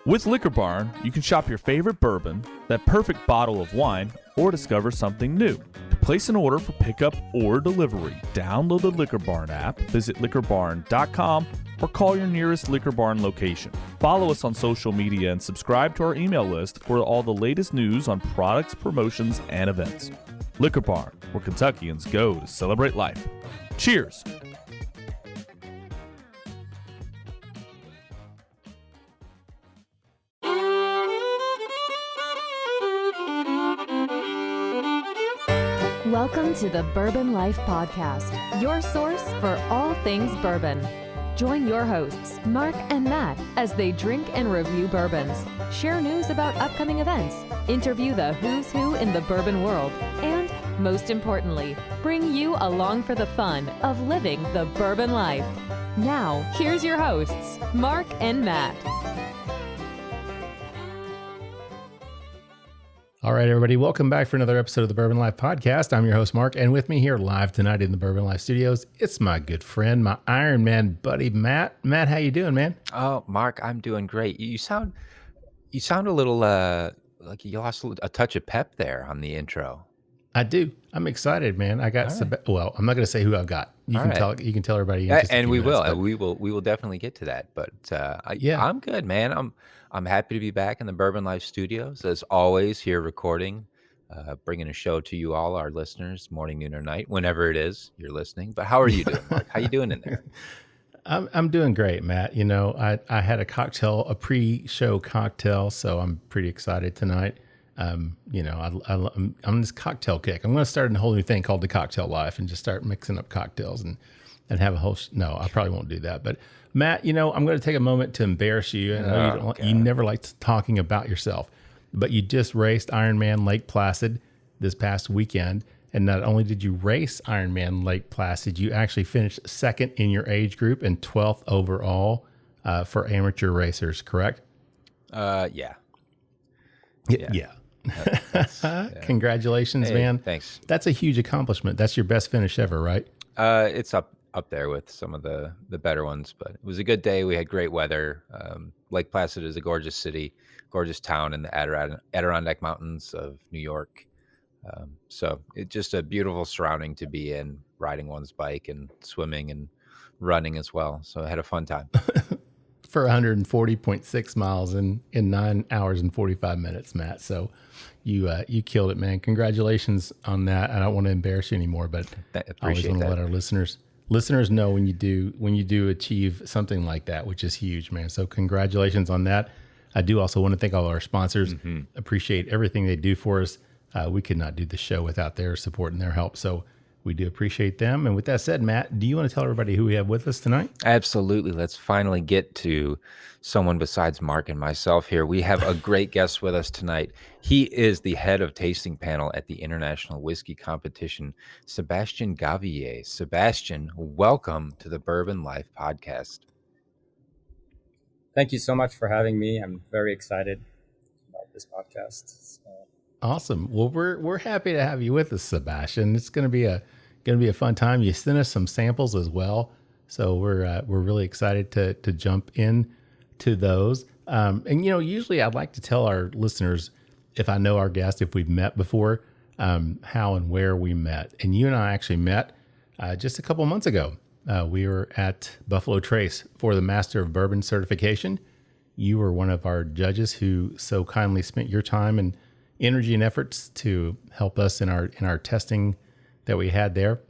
With Liquor Barn, you can shop your favorite bourbon, that perfect bottle of wine, or discover something new. To place an order for pickup or delivery, download the Liquor Barn app, visit liquorbarn.com, or call your nearest Liquor Barn location. Follow us on social media and subscribe to our email list for all the latest news on products, promotions, and events. Liquor Barn, where Kentuckians go to celebrate life. Cheers! Welcome to the Bourbon Life Podcast, your source for all things bourbon. Join your hosts, Mark and Matt, as they drink and review bourbons, share news about upcoming events, interview the who's who in the bourbon world, and, most importantly, bring you along for the fun of living the bourbon life. Now, here's your hosts, Mark and Matt. All right, everybody, welcome back for another episode of the Bourbon Life Podcast. I'm your host, Mark, and with me here live tonight in the Bourbon Life Studios, it's my good friend, my Iron Man buddy, Matt. Matt, how you doing, man? Oh, Mark, I'm doing great. You sound a little like you lost a touch of pep there on the intro. I do. I'm excited, man. I got well, I'm not going to say who I've got. You can tell everybody. And we will definitely get to that. But I'm good, man. I'm happy to be back in the Bourbon Life Studios as always. Here recording, bringing a show to you all, our listeners, morning, noon, or night, whenever it is you're listening. But how are you doing, Mark? How you doing in there? I'm doing great, Matt. You know, I had a pre-show cocktail, so I'm pretty excited tonight. You know, I'm on this cocktail kick. I'm going to start a whole new thing called the Cocktail Life and just start mixing up cocktails and have a whole. No, I probably won't do that. But Matt, you know, I'm going to take a moment to embarrass you. And I know you never liked talking about yourself, but you just raced Ironman Lake Placid this past weekend. And not only did you race Ironman Lake Placid, you actually finished second in your age group and 12th overall for amateur racers, correct? Yeah. Congratulations, man. Thanks. That's a huge accomplishment. That's your best finish ever, right? It's up there with some of the better ones, but it was a good day. We had great weather. Lake Placid is a gorgeous city, gorgeous town in the Adirondack Mountains of New York. So it's just a beautiful surrounding to be in, riding one's bike and swimming and running as well. So I had a fun time. For 140.6 miles in 9 hours and 45 minutes, Matt. So you killed it, man. Congratulations on that. I don't want to embarrass you anymore, but I always want to let our listeners know when you do achieve something like that, which is huge, man. So congratulations on that. I do also want to thank all our sponsors. Mm-hmm. Appreciate everything they do for us. We could not do the show without their support and their help. So we do appreciate them. And with that said, Matt, do you want to tell everybody who we have with us tonight? Absolutely. Let's finally get to someone besides Mark and myself here. We have a great guest with us tonight. He is the head of tasting panel at the International Whisky Competition, Sebastien Gavillet. Sebastien, welcome to the Bourbon Life Podcast. Thank you so much for having me. I'm very excited about this podcast. Awesome. Well, we're happy to have you with us, Sebastien. It's going to be a fun time. You sent us some samples as well, so we're really excited to jump in to those. And you know, usually I'd like to tell our listeners, if I know our guest, if we've met before, how and where we met. And you and I actually met just a couple months ago. We were at Buffalo Trace for the Master of Bourbon certification. You were one of our judges who so kindly spent your time and energy and efforts to help us in our testing that we had there.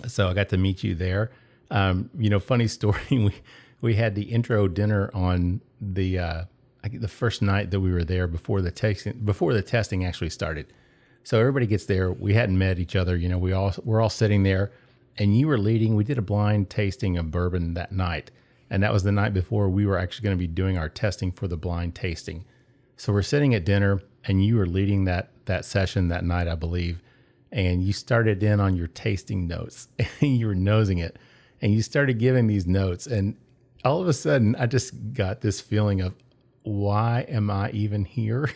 So I got to meet you there. You know, funny story. We had the intro dinner on the first night that we were there before the testing actually started. So everybody gets there. We hadn't met each other. You know, we're all sitting there, and you were leading. We did a blind tasting of bourbon that night, and that was the night before we were actually going to be doing our testing for the blind tasting. So we're sitting at dinner, and you were leading that session that night, I believe, and you started in on your tasting notes, and you were nosing it, and you started giving these notes, and all of a sudden, I just got this feeling of, why am I even here?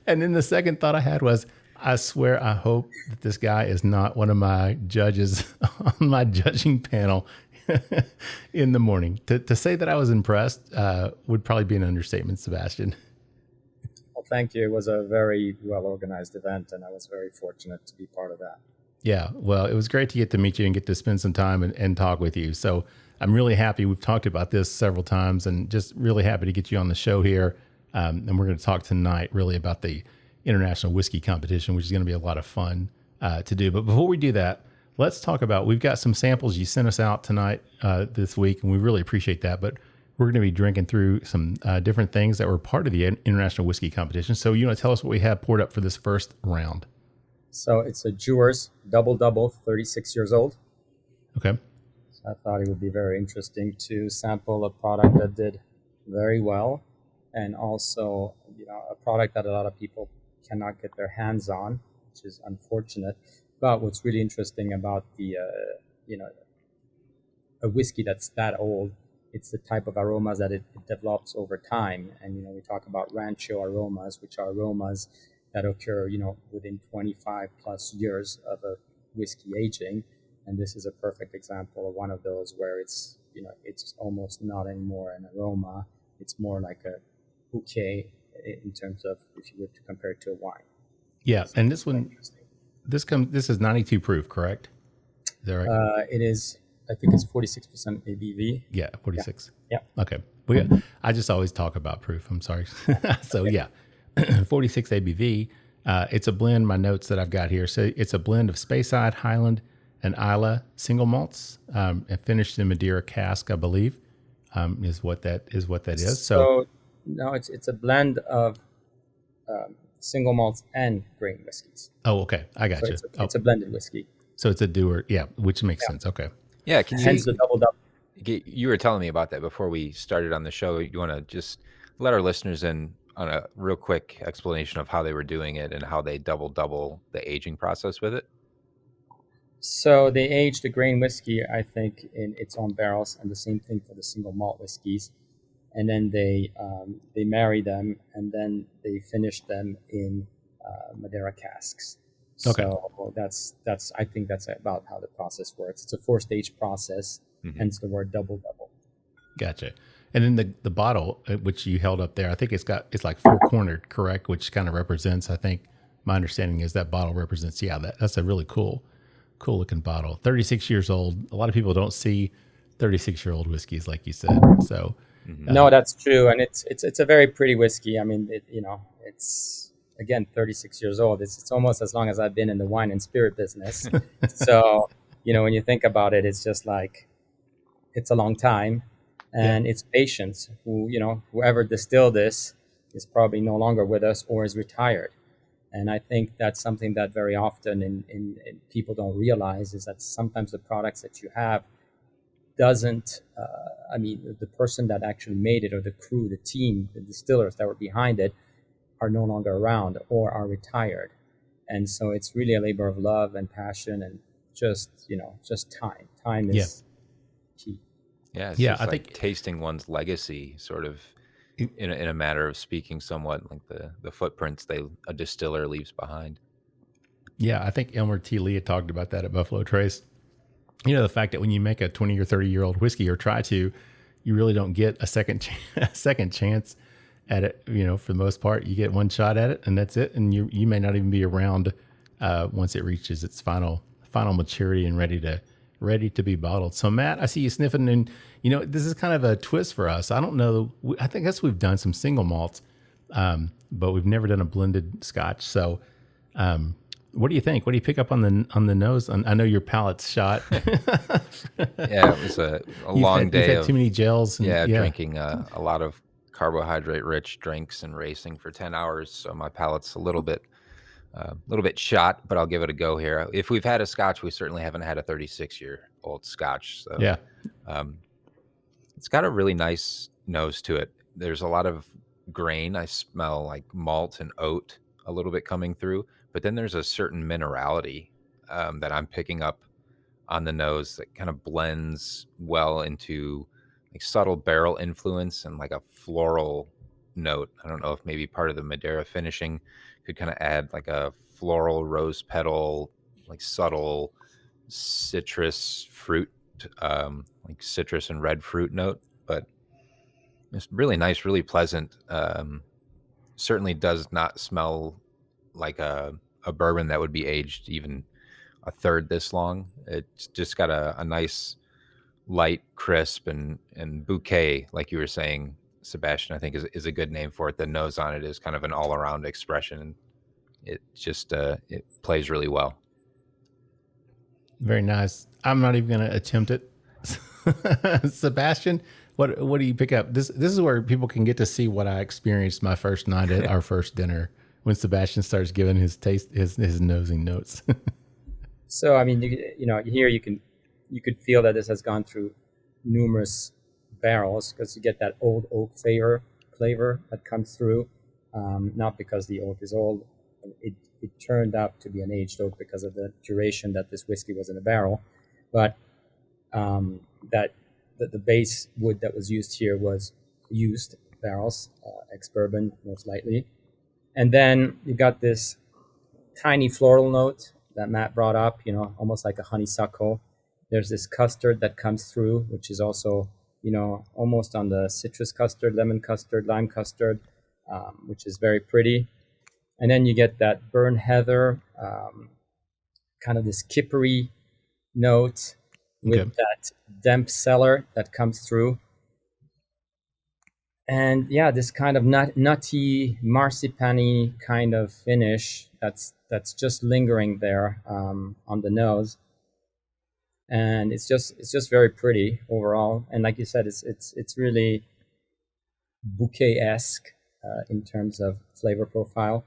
And then the second thought I had was, I swear, I hope that this guy is not one of my judges on my judging panel. in the morning. To say that I was impressed would probably be an understatement, Sebastian. Well, thank you. It was a very well-organized event, and I was very fortunate to be part of that. Yeah, well, it was great to get to meet you and get to spend some time and talk with you. So I'm really happy. We've talked about this several times and just really happy to get you on the show here. And we're going to talk tonight really about the International Whisky Competition, which is going to be a lot of fun to do. But before we do that, let's talk about, we've got some samples you sent us out tonight this week, and we really appreciate that. But we're going to be drinking through some different things that were part of the International Whisky Competition. So you want to tell us what we have poured up for this first round? So it's a Dewar's Double, 36 years old. Okay. So I thought it would be very interesting to sample a product that did very well, and also, a product that a lot of people cannot get their hands on, which is unfortunate. But what's really interesting about the, a whiskey that's that old, it's the type of aromas that it develops over time. And, we talk about rancho aromas, which are aromas that occur, within 25 plus years of a whiskey aging. And this is a perfect example of one of those where it's, it's almost not anymore an aroma. It's more like a bouquet in terms of, if you were to compare it to a wine. Yeah. So and this one, this is 92 proof, correct? Is that right? It is, I think it's 46% ABV. Yeah. 46. Yeah. Okay. Well, yeah, I just always talk about proof. I'm sorry. So yeah. 46 ABV. It's a blend, my notes that I've got here. So it's a blend of Speyside, Highland, and Islay single malts, and finished in Madeira cask, I believe, is what that is. So no, it's a blend of single malts and grain whiskeys. Oh, okay. I got you. It's a blended whiskey. So it's a Dewar, yeah, which makes sense. Okay. Yeah, can you? Hence the double. You were telling me about that before we started on the show. You want to just let our listeners in on a real quick explanation of how they were doing it and how they double the aging process with it? So they aged the grain whiskey, I think, in its own barrels, and the same thing for the single malt whiskeys. And then they marry them, and then they finish them in Madeira casks. Okay. So that's I think that's about how the process works. It's a 4-stage process, hence the word double. Gotcha. And then the bottle, which you held up there, I think it's like 4-cornered, correct? Which kind of represents, I think, my understanding is that bottle represents, that's a really cool looking bottle. 36 years old. A lot of people don't see 36-year-old whiskeys, like you said. So no, that's true, and it's a very pretty whiskey. I mean, it's again 36 years old. It's almost as long as I've been in the wine and spirit business. So when you think about it, it's just like it's a long time. And it's patience. Whoever distilled this is probably no longer with us or is retired. And I think that's something that very often in people don't realize, is that sometimes the products that you have doesn't, the person that actually made it, or the crew, the team, the distillers that were behind it, are no longer around or are retired. And so it's really a labor of love and passion, and just time. Time is key. Yeah, it's just I think tasting one's legacy, sort of in a matter of speaking, somewhat like the footprints a distiller leaves behind. Yeah, I think Elmer T. Lee had talked about that at Buffalo Trace. The fact that when you make a 20 or 30-year-old whiskey, or try to, you really don't get a second chance at it. For the most part, you get one shot at it, and that's it. And you may not even be around once it reaches its final maturity and ready to be bottled. So Matt, I see you sniffing, and this is kind of a twist for us. I don't know. I guess we've done some single malts, but we've never done a blended Scotch. So, what do you think? What do you pick up on the nose? I know your palate's shot. Yeah, it was a long day. You've had too many gels. And, drinking a lot of carbohydrate-rich drinks and racing for 10 hours. So my palate's a little bit shot, but I'll give it a go here. If we've had a Scotch, we certainly haven't had a 36-year-old Scotch. So, yeah. It's got a really nice nose to it. There's a lot of grain. I smell like malt and oat a little bit coming through, but then there's a certain minerality that I'm picking up on the nose that kind of blends well into like subtle barrel influence and like a floral note. I don't know if maybe part of the Madeira finishing could kind of add like a floral rose petal, like subtle citrus fruit like citrus and red fruit note, but it's really nice, really pleasant. Certainly does not smell like a bourbon that would be aged even a third this long. It's just got a nice light, crisp, and bouquet, like you were saying, Sebastian, I think is a good name for it. The nose on it is kind of an all around expression. It just it plays really well. Very nice. I'm not even going to attempt it. Sebastian, what do you pick up? This is where people can get to see what I experienced my first night at our first dinner when Sebastian starts giving his taste, his nosing notes. So, I mean, here you could feel that this has gone through numerous barrels, because you get that old oak flavor that comes through. Not because the oak is old, it turned out to be an aged oak because of the duration that this whiskey was in a barrel, but that the base wood that was used here was used barrels, ex-bourbon most likely, and then you got this tiny floral note that Matt brought up, almost like a honeysuckle. There's this custard that comes through, which is also, almost on the citrus custard, lemon custard, lime custard, which is very pretty. And then you get that burnt heather, kind of this kippery note with that damp cellar that comes through. And yeah, this kind of nutty, marzipan-y kind of finish that's just lingering there on the nose. And it's just very pretty overall. And like you said, it's really bouquet-esque in terms of flavor profile.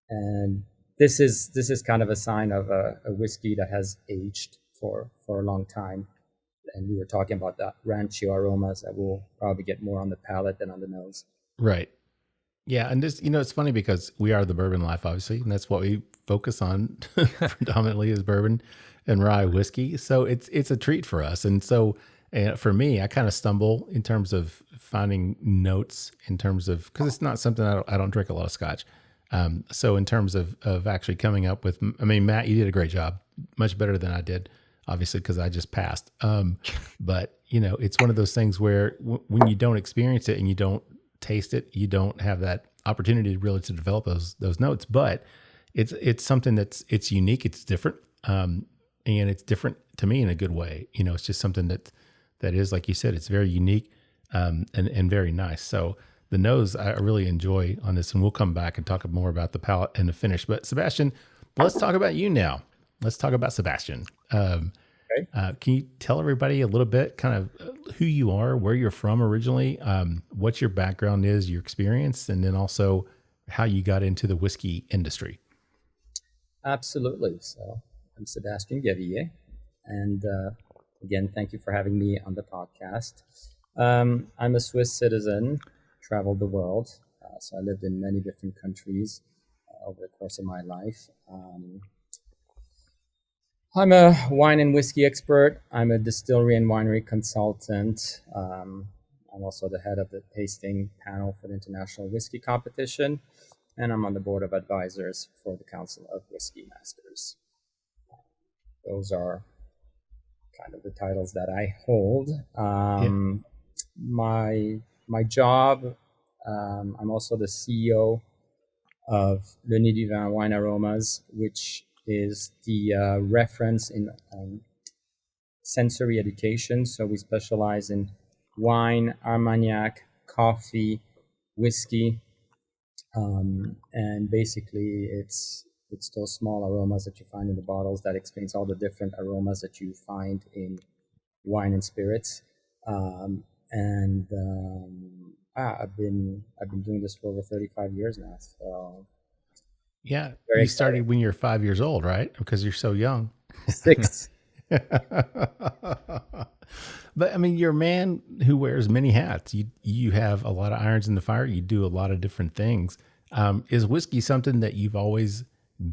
And this is kind of a sign of a whiskey that has aged for a long time. And we were talking about the rancio aromas that will probably get more on the palate than on the nose. Right. Yeah. And this, it's funny because we are the Bourbon Life, obviously, and that's what we focus on predominantly is bourbon and rye whiskey. So it's a treat for us. And so for me, I kind of stumble in terms of finding notes because it's not something I don't drink a lot of Scotch. So in terms of actually coming up with, Matt, you did a great job, much better than I did, obviously, because I just passed. But it's one of those things where when you don't experience it and you don't taste it, you don't have that opportunity really to develop those notes. But it's something it's unique, it's different, and it's different to me in a good way. It's just something that is, like you said, it's very unique and very nice. So the nose I really enjoy on this, and we'll come back and talk more about the palate and the finish. But Sebastian, let's talk about you now. Let's talk about Sebastian. Okay. Can you tell everybody a little bit kind of who you are, where you're from originally, what your background is, your experience, and then also how you got into the whiskey industry? Absolutely. So I'm Sebastien Gavillet, and again, thank you for having me on the podcast. I'm a Swiss citizen, traveled the world, so I lived in many different countries over the course of my life. I'm a wine and whiskey expert. I'm a distillery and winery consultant. I'm also the head of the tasting panel for the International Whisky Competition, and I'm on the board of advisors for the Council of Whiskey Masters. Those are kind of the titles that I hold. My job, I'm also the CEO of Le Nid du Vin Wine Aromas, which is the reference in sensory education. So we specialize in wine, Armagnac, coffee, whiskey, and basically it's those small aromas that you find in the bottles that explains all the different aromas that you find in wine and spirits. I've been doing this for over 35 years now. So yeah, you started when you're 5 years old, right? Because you're so young. 6. But you're a man who wears many hats. You have a lot of irons in the fire. You do a lot of different things. Is whiskey something that you've always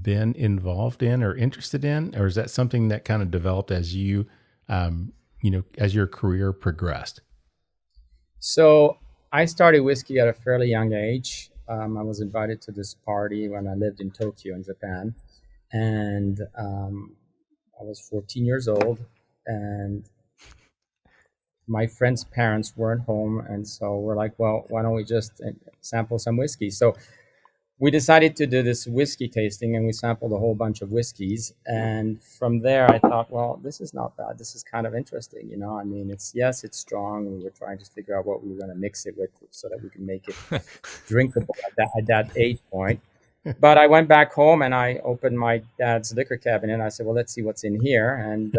been involved in or interested in, or is that something that kind of developed as you, as your career progressed? So I started whiskey at a fairly young age. I was invited to this party when I lived in Tokyo in Japan, and I was 14 years old, and my friend's parents weren't home, and so we're like, well, why don't we just sample some whiskey? So we decided to do this whiskey tasting, and we sampled a whole bunch of whiskeys. And from there, I thought, well, this is not bad. This is kind of interesting, you know. I mean, it's strong. We were trying to figure out what we were going to mix it with so that we can make it drinkable at that age point. But I went back home and I opened my dad's liquor cabinet. And I said, well, let's see what's in here. And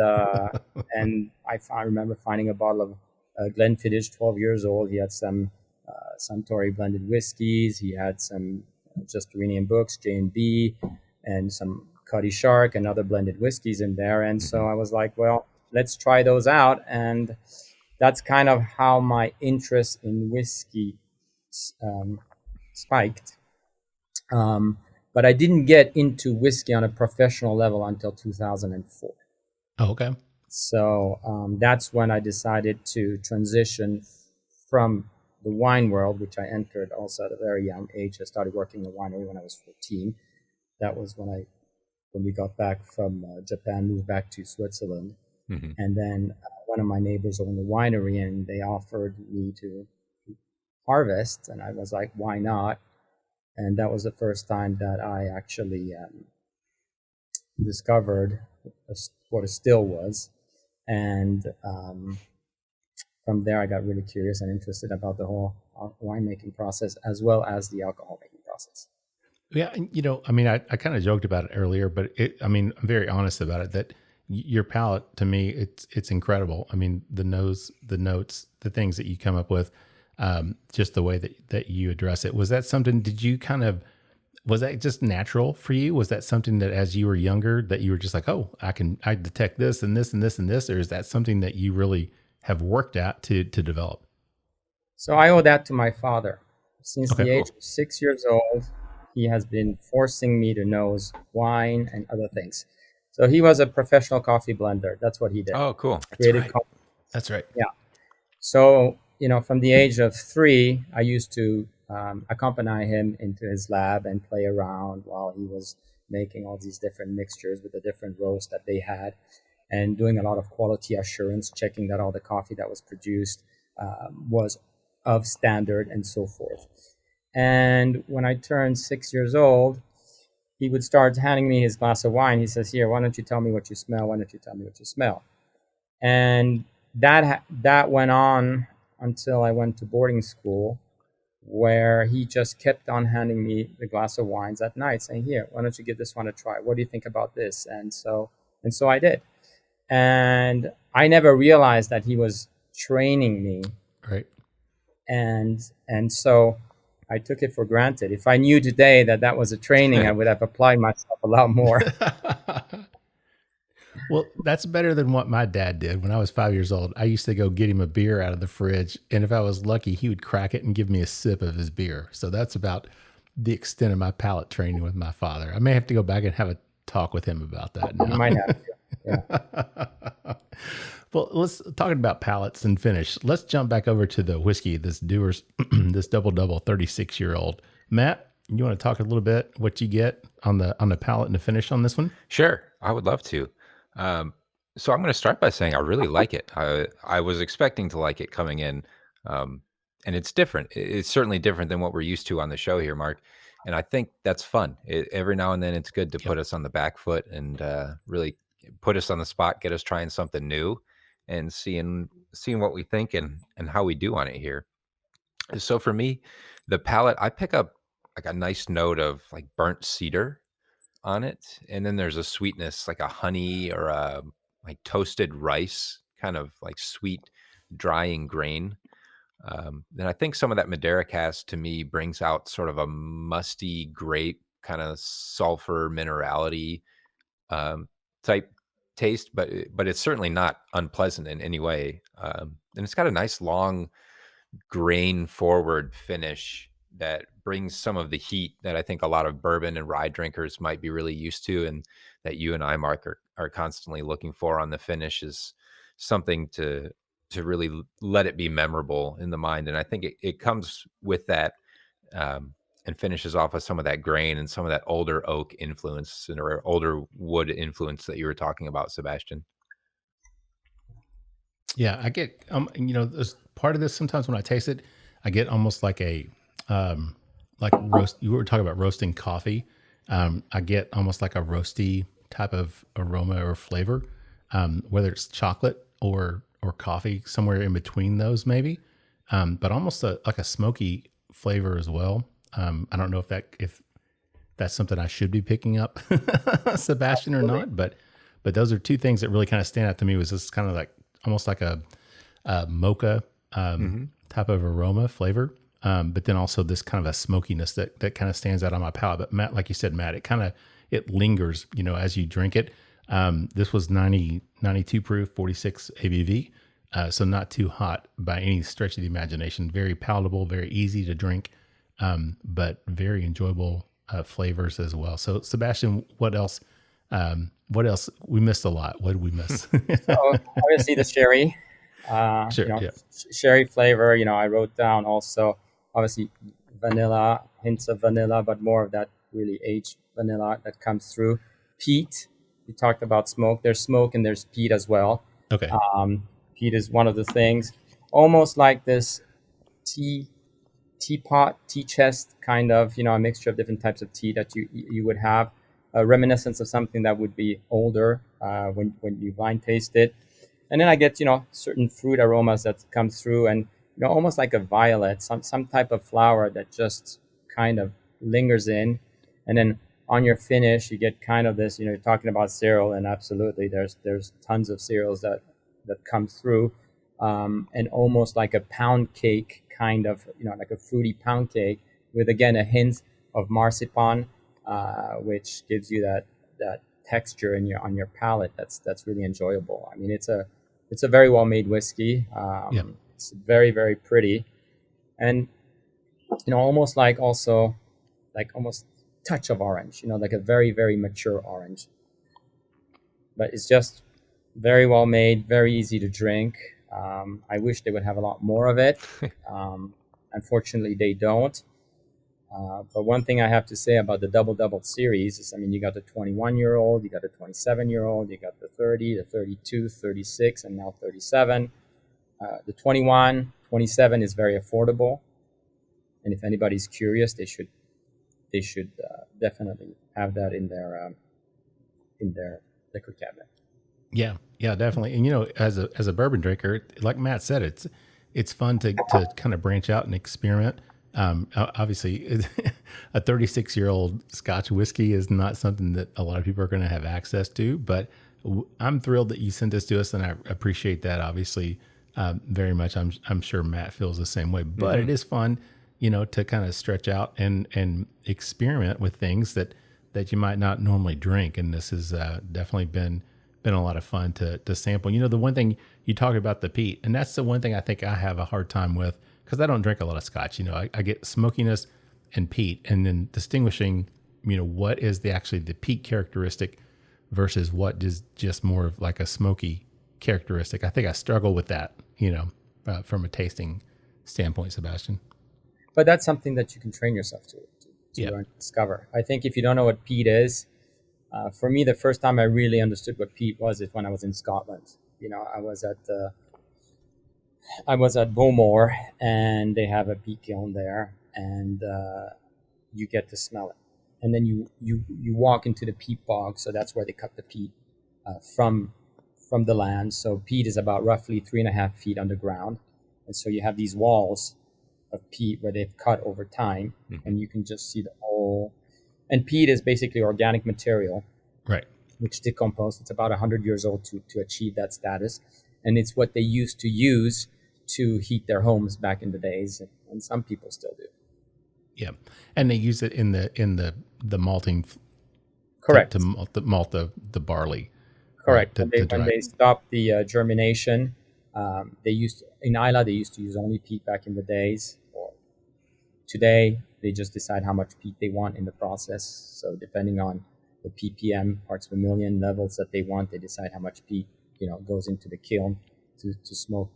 and I remember finding a bottle of Glenfiddich, 12 years old. He had some Suntory blended whiskeys. He had some just Iranian books, J&B, and some Cuddy Shark and other blended whiskeys in there. And so I was like, well, let's try those out. And that's kind of how my interest in whiskey spiked. But I didn't get into whiskey on a professional level until 2004. Oh, okay. So that's when I decided to transition from the wine world, which I entered also at a very young age. I started working in a winery when I was 14. That was when we got back from Japan, moved back to Switzerland. Mm-hmm. And then one of my neighbors owned a winery, and they offered me to harvest. And I was like, why not? And that was the first time that I actually discovered what a still was. And from there, I got really curious and interested about the whole winemaking process as well as the alcohol making process. Yeah, you know, I mean, I kind of joked about it earlier, but I'm very honest about it. That your palate, to me, it's incredible. I mean, the notes, the things that you come up with, just the way that you address it. Was that something? Was that just natural for you? Was that something that as you were younger that you were just like, oh, I detect this and this and this and this, or is that something that you really have worked at to develop? So I owe that to my father. Since Okay, the age of 6 years old, he has been forcing me to nose wine and other things. So he was a professional coffee blender. That's what he did. Oh, cool. That's right. Yeah. So, you know, from the age of 3, I used to accompany him into his lab and play around while he was making all these different mixtures with the different roasts that they had, and doing a lot of quality assurance, checking that all the coffee that was produced was of standard and so forth. And when I turned 6 years old, he would start handing me his glass of wine. He says, here, why don't you tell me what you smell? Why don't you tell me what you smell? And that went on until I went to boarding school, where he just kept on handing me the glass of wines at night, saying, here, why don't you give this one a try? What do you think about this? And so I did. And I never realized that he was training me. Right. And so I took it for granted. If I knew today that was a training, I would have applied myself a lot more. Well, that's better than what my dad did when I was 5 years old. I used to go get him a beer out of the fridge, and if I was lucky, he would crack it and give me a sip of his beer. So that's about the extent of my palate training with my father. I may have to go back and have a talk with him about that now. You might have to. Yeah. Well, let's talking about palates and finish. Let's jump back over to the whiskey, this Dewar's, this double 36-year-old. Matt, you want to talk a little bit what you get on the palate and the finish on this one? Sure, I would love to. So I'm going to start by saying I really like it. I was expecting to like it coming in, and it's different. It's certainly different than what we're used to on the show here, Mark. And I think that's fun. Every now and then it's good to put us on the back foot and really put us on the spot, get us trying something new and seeing what we think and how we do on it here. So for me, the palate, I pick up like a nice note of like burnt cedar on it. And then there's a sweetness like a honey or a like toasted rice, kind of like sweet, drying grain. Then I think some of that Madeira cask to me brings out sort of a musty grape kind of sulfur minerality type taste, but it's certainly not unpleasant in any way. And it's got a nice long grain forward finish that brings some of the heat that I think a lot of bourbon and rye drinkers might be really used to, and that you and I, Mark, are constantly looking for on the finish, is something to really let it be memorable in the mind. And I think it comes with that and finishes off with some of that grain and some of that older oak influence or older wood influence that you were talking about, Sebastien. Yeah, I get, as part of this, sometimes when I taste it, I get almost like like roast. You were talking about roasting coffee. I get almost like a roasty type of aroma or flavor, whether it's chocolate or coffee, somewhere in between those maybe, but almost like a smoky flavor as well. I don't know if that's something I should be picking up, Sebastian, or not, but those are two things that really kind of stand out to me. Was this kind of like almost like a mocha type of aroma flavor, but then also this kind of a smokiness that kind of stands out on my palate. But Matt, like you said, Matt, it lingers, as you drink it. This was 92 proof, 46 ABV. So not too hot by any stretch of the imagination. Very palatable, very easy to drink, but very enjoyable flavors as well. So Sebastian, what else? We missed a lot. What did we miss? So obviously the sherry, Sure, yeah. sherry flavor. I wrote down also obviously vanilla, hints of vanilla, but more of that really aged vanilla that comes through. Peat. We talked about smoke. There's smoke and there's peat as well. Okay. Peat is one of the things, almost like this teapot, tea chest kind of, a mixture of different types of tea that you would have, a reminiscence of something that would be older when you blind taste it. And then I get, certain fruit aromas that come through, and, almost like a violet, some type of flower that just kind of lingers in. And then on your finish, you get kind of this, you're talking about cereal, and absolutely there's tons of cereals that come through, and almost like a pound cake kind of, like a fruity pound cake with, again, a hint of marzipan, which gives you that texture on your palate that's really enjoyable. I mean, it's a very well made whiskey. It's very, very pretty, and almost like almost touch of orange, like a very, very mature orange. But it's just very well made, very easy to drink. I wish they would have a lot more of it. Unfortunately, they don't. But one thing I have to say about the Double series is, you got the 21-year-old, you got the 27-year-old, you got the 30, the 32, 36, and now 37. The 21, 27 is very affordable. And if anybody's curious, they should definitely have that in their liquor cabinet. Yeah, definitely. And as a bourbon drinker, like Matt said, it's fun to kind of branch out and experiment. Obviously, a 36-year-old Scotch whiskey is not something that a lot of people are going to have access to. But I'm thrilled that you sent this to us, and I appreciate that. Obviously, very much. I'm sure Matt feels the same way. But it is fun, to kind of stretch out and experiment with things that you might not normally drink. And this has definitely been a lot of fun to sample. The one thing you talk about, the peat, and that's the one thing I think I have a hard time with, because I don't drink a lot of Scotch. I get smokiness and peat, and then distinguishing, what is the peat characteristic versus what is just more of like a smoky characteristic. I think I struggle with that, from a tasting standpoint, Sebastian. But that's something that you can train yourself to learn to discover. I think if you don't know what peat is, for me, the first time I really understood what peat was is when I was in Scotland. I was at Bowmore, and they have a peat kiln there, and you get to smell it. And then you walk into the peat bog, so that's where they cut the peat from the land. So peat is about roughly 3.5 feet underground, and so you have these walls of peat where they've cut over time, and you can just see the whole. And peat is basically organic material, right? Which decomposes. It's about 100 years old to achieve that status, and it's what they used to use to heat their homes back in the days, and some people still do. Yeah, and they use it in the malting. Correct. To malt the barley. Correct. Right, when they stopped the germination, in Islay they used to use only peat back in the days. Or today they just decide how much peat they want in the process. So depending on the ppm, parts per million levels that they want, they decide how much peat goes into the kiln to smoke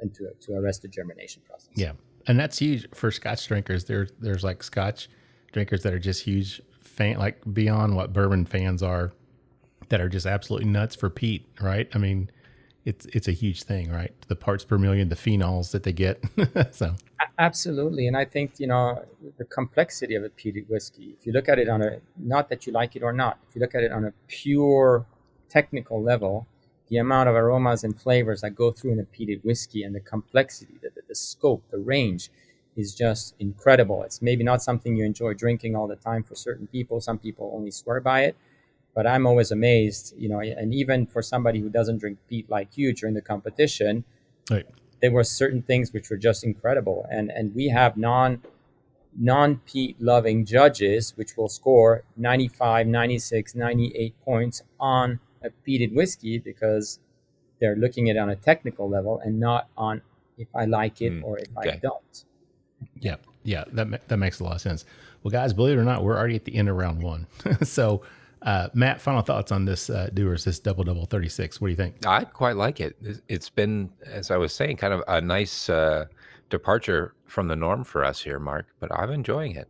and to arrest the germination process. Yeah, and that's huge for Scotch drinkers. There's like Scotch drinkers that are just huge like beyond what bourbon fans are, that are just absolutely nuts for peat, right? I mean, it's a huge thing, right? The parts per million, the phenols that they get. So Absolutely. And I think, the complexity of a peated whiskey, if you look at it not that you like it or not, if you look at it on a pure technical level, the amount of aromas and flavors that go through in a peated whiskey and the complexity, the scope, the range is just incredible. It's maybe not something you enjoy drinking all the time for certain people. Some people only swear by it. But I'm always amazed, and even for somebody who doesn't drink peat like you during the competition, right. There were certain things which were just incredible. And we have non-peat loving judges, which will score 95, 96, 98 points on a peated whiskey because they're looking at it on a technical level and not on if I like it or if I don't. Yeah. That makes a lot of sense. Well, guys, believe it or not, we're already at the end of round one. So, Matt, final thoughts on this Dewar's, this double 36. What do you think? I quite like it. It's been, as I was saying, kind of a nice departure from the norm for us here, Mark, but I'm enjoying it.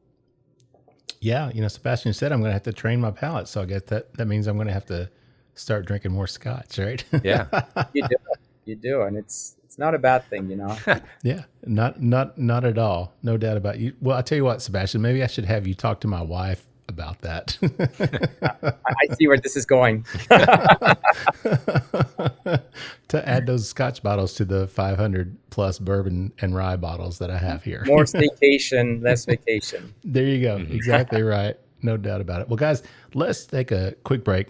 Yeah. Sebastien said I'm going to have to train my palate. So I guess that means I'm going to have to start drinking more Scotch, right? Yeah. You do. And it's not a bad thing, Yeah, not at all. No doubt about it. Well, I'll tell you what, Sebastien, maybe I should have you talk to my wife about that. I see where this is going. To add those Scotch bottles to the 500 plus bourbon and rye bottles that I have here. More staycation, less vacation. There you go. Exactly right. No doubt about it. Well, guys, let's take a quick break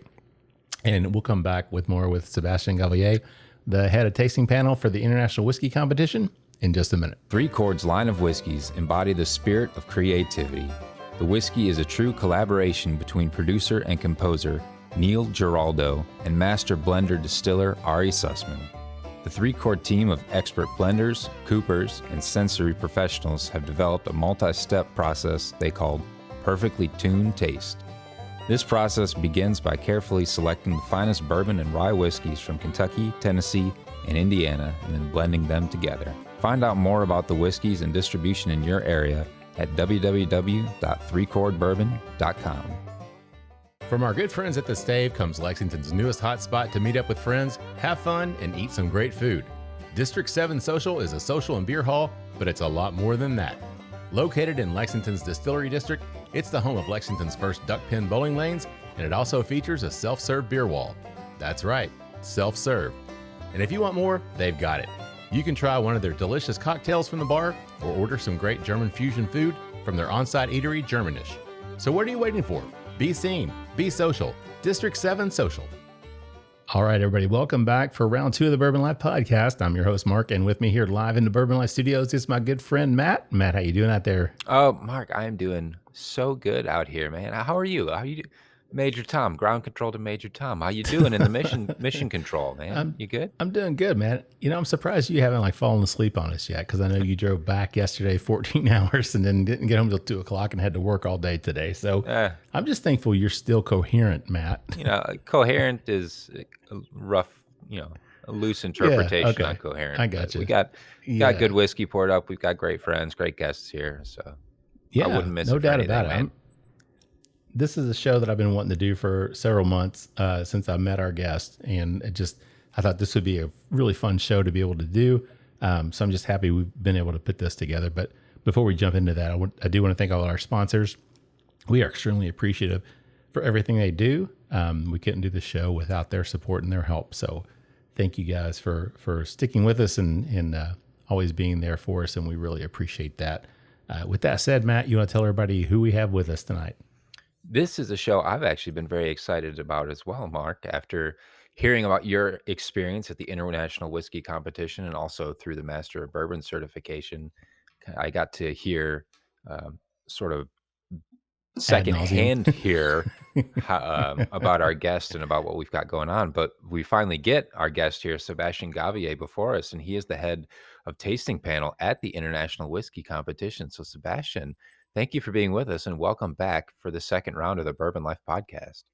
and we'll come back with more with Sebastien Gavillet, the head of tasting panel for the International Whisky Competition, in just a minute. Three Chord's line of whiskeys embody the spirit of creativity. The whiskey is a true collaboration between producer and composer Neil Giraldo and master blender distiller Ari Sussman. The Three Chord team of expert blenders, coopers, and sensory professionals have developed a multi-step process they call Perfectly Tuned Taste. This process begins by carefully selecting the finest bourbon and rye whiskeys from Kentucky, Tennessee, and Indiana, and then blending them together. Find out more about the whiskeys and distribution in your area at www.threechordbourbon.com. From our good friends at the Stave comes Lexington's newest hotspot to meet up with friends, have fun, and eat some great food. District 7 Social is a social and beer hall, but it's a lot more than that. Located in Lexington's Distillery District, it's the home of Lexington's first duck pin bowling lanes, and it also features a self-serve beer wall. That's right, self-serve. And if you want more, they've got it. You can try one of their delicious cocktails from the bar or order some great German fusion food from their on-site eatery, Germanish. So what are you waiting for? Be seen, be social. District 7 Social. All right, everybody, welcome back for round 2 of the Bourbon Life Podcast. I'm your host, Mark, and with me here live in the Bourbon Life Studios is my good friend, Matt. Matt, how you doing out there? Oh, Mark, I am doing so good out here, man. How are you? How you Major Tom, ground control to Major Tom. How you doing in the mission control, man? You good? I'm doing good, man. I'm surprised you haven't fallen asleep on us yet, because I know you drove back yesterday 14 hours and then didn't get home till 2 o'clock and had to work all day today. So I'm just thankful you're still coherent, Matt. Coherent is a rough, a loose interpretation on coherent. I got you. We got good whiskey poured up. We've got great friends, great guests here. So I wouldn't miss it. No for doubt anything, about it. man. This is a show that I've been wanting to do for several months since I met our guest, and I thought this would be a really fun show to be able to do. So I'm just happy we've been able to put this together. But before we jump into that, I do want to thank all our sponsors. We are extremely appreciative for everything they do. We couldn't do the show without their support and their help. So thank you guys for sticking with us and always being there for us, and we really appreciate that. With that said, Matt, you want to tell everybody who we have with us tonight? This is a show I've actually been very excited about as well, Mark, after hearing about your experience at the International Whisky Competition and also through the Master of Bourbon certification. I got to hear sort of secondhand here about our guest and about what we've got going on. But we finally get our guest here, Sebastien Gavillet, before us, and he is the head of tasting panel at the International Whisky Competition. So, Sebastien, thank you for being with us, and welcome back for the second round of the Bourbon Life Podcast.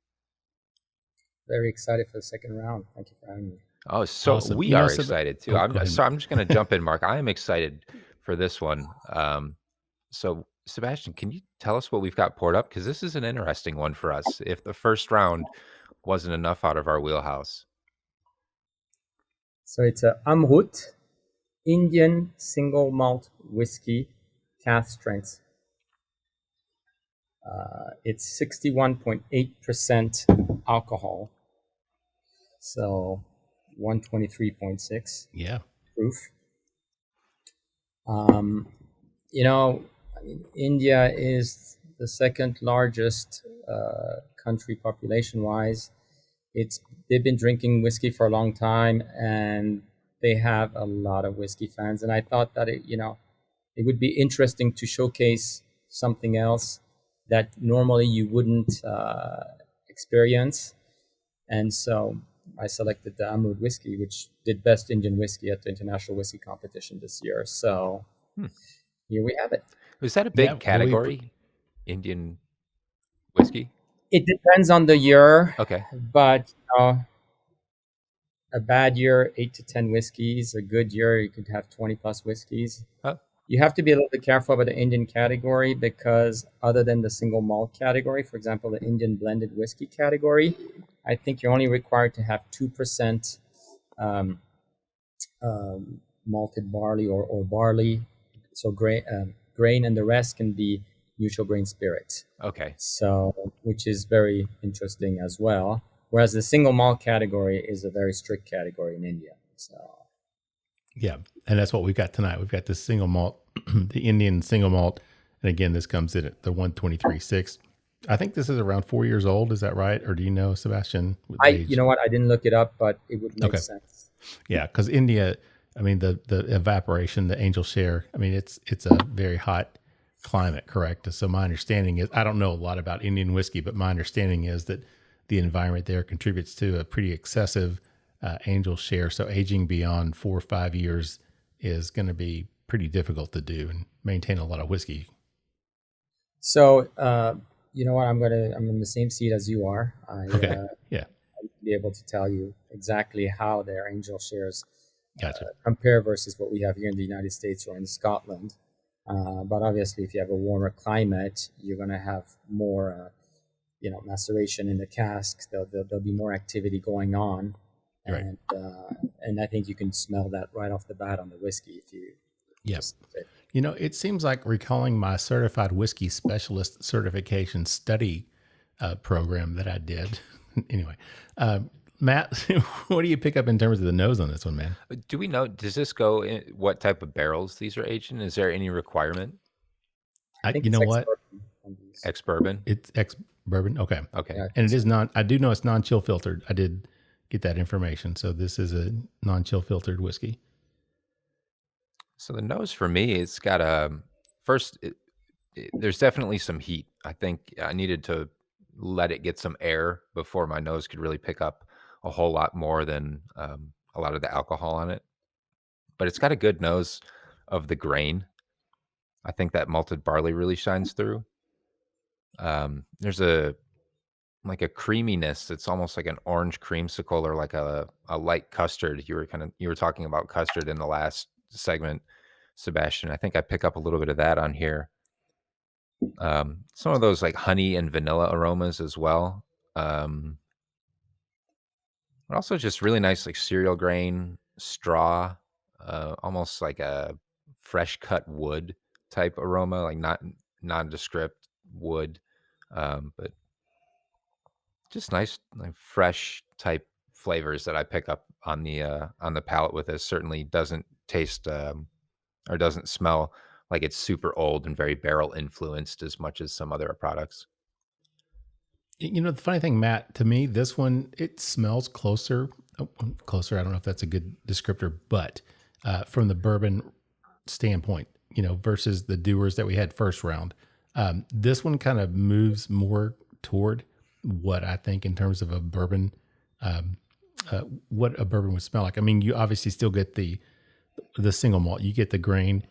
Very excited for the second round. Thank you for having me. Oh, so awesome. We are excited too. I'm just going to jump in, Mark. I am excited for this one. So, Sebastien, can you tell us what we've got poured up? Because this is an interesting one for us. If the first round wasn't enough out of our wheelhouse. So it's a Amrut Indian single malt whiskey, cask strength. It's 61.8% alcohol, so 123.6 Yeah. proof. You know, I mean, India is the second largest country population-wise. They've been drinking whiskey for a long time, and they have a lot of whiskey fans. And I thought that it would be interesting to showcase something else that normally you wouldn't experience. And so I selected the Amrut whiskey, which did best Indian whiskey at the International Whisky Competition this year. So here we have it. Was that a big category, Indian whiskey? It depends on the year. Okay. But a bad year, 8 to 10 whiskeys. A good year, you could have 20 plus whiskeys. Oh. You have to be a little bit careful about the Indian category, because other than the single malt category, for example, the Indian blended whiskey category, I think you're only required to have 2% malted barley or barley. So grain, and the rest can be neutral grain spirit. Okay. So, which is very interesting as well. Whereas the single malt category is a very strict category in India. So. Yeah, and that's what we've got tonight. We've got this single malt, the Indian single malt, and again, this comes in at the 123.6. I think this is around 4 years old. Is that right, or do you know, Sebastien? You know what? I didn't look it up, but it would make sense. Yeah, because India, I mean, the evaporation, the angel share. I mean, it's a very hot climate, correct? So my understanding is, I don't know a lot about Indian whiskey, but my understanding is that the environment there contributes to a pretty excessive angel share. So aging beyond 4 or 5 years is going to be pretty difficult to do and maintain a lot of whiskey. So, you know what? I'm in the same seat as you are. Okay. I'll be able to tell you exactly how their angel shares Gotcha. Compare versus what we have here in the United States or in Scotland. But obviously, if you have a warmer climate, you're going to have more, maceration in the cask. There'll be more activity going on. Right. And I think you can smell that right off the bat on the whiskey if you. Yes. It seems like recalling my certified whiskey specialist certification study program that I did. Anyway, Matt, what do you pick up in terms of the nose on this one, man? Do we know, does this go in what type of barrels these are aged in? Is there any requirement? think you know what? Ex-bourbon? It's ex-bourbon. Okay. Okay. Yeah. And it is I do know it's non-chill filtered. I did get that information. So this is a non-chill filtered whiskey. So the nose for me, it's got there's definitely some heat. I think I needed to let it get some air before my nose could really pick up a whole lot more than a lot of the alcohol on it. But it's got a good nose of the grain. I think that malted barley really shines through. There's a creaminess. It's almost like an orange creamsicle or like a light custard. You were talking about custard in the last segment, Sebastien. I think I pick up a little bit of that on here. Some of those like honey and vanilla aromas as well. But also just really nice like cereal grain, straw, almost like a fresh cut wood type aroma, like not nondescript wood, but just nice, like fresh type flavors that I pick up on the palate with this. Certainly doesn't taste or doesn't smell like it's super old and very barrel influenced as much as some other products. You know, the funny thing, Matt, to me, this one, it smells closer. Closer. I don't know if that's a good descriptor, but from the bourbon standpoint, versus the Dewars that we had first round, this one kind of moves more toward what I think in terms of a bourbon, what a bourbon would smell like. I mean, you obviously still get the single malt, you get the grain,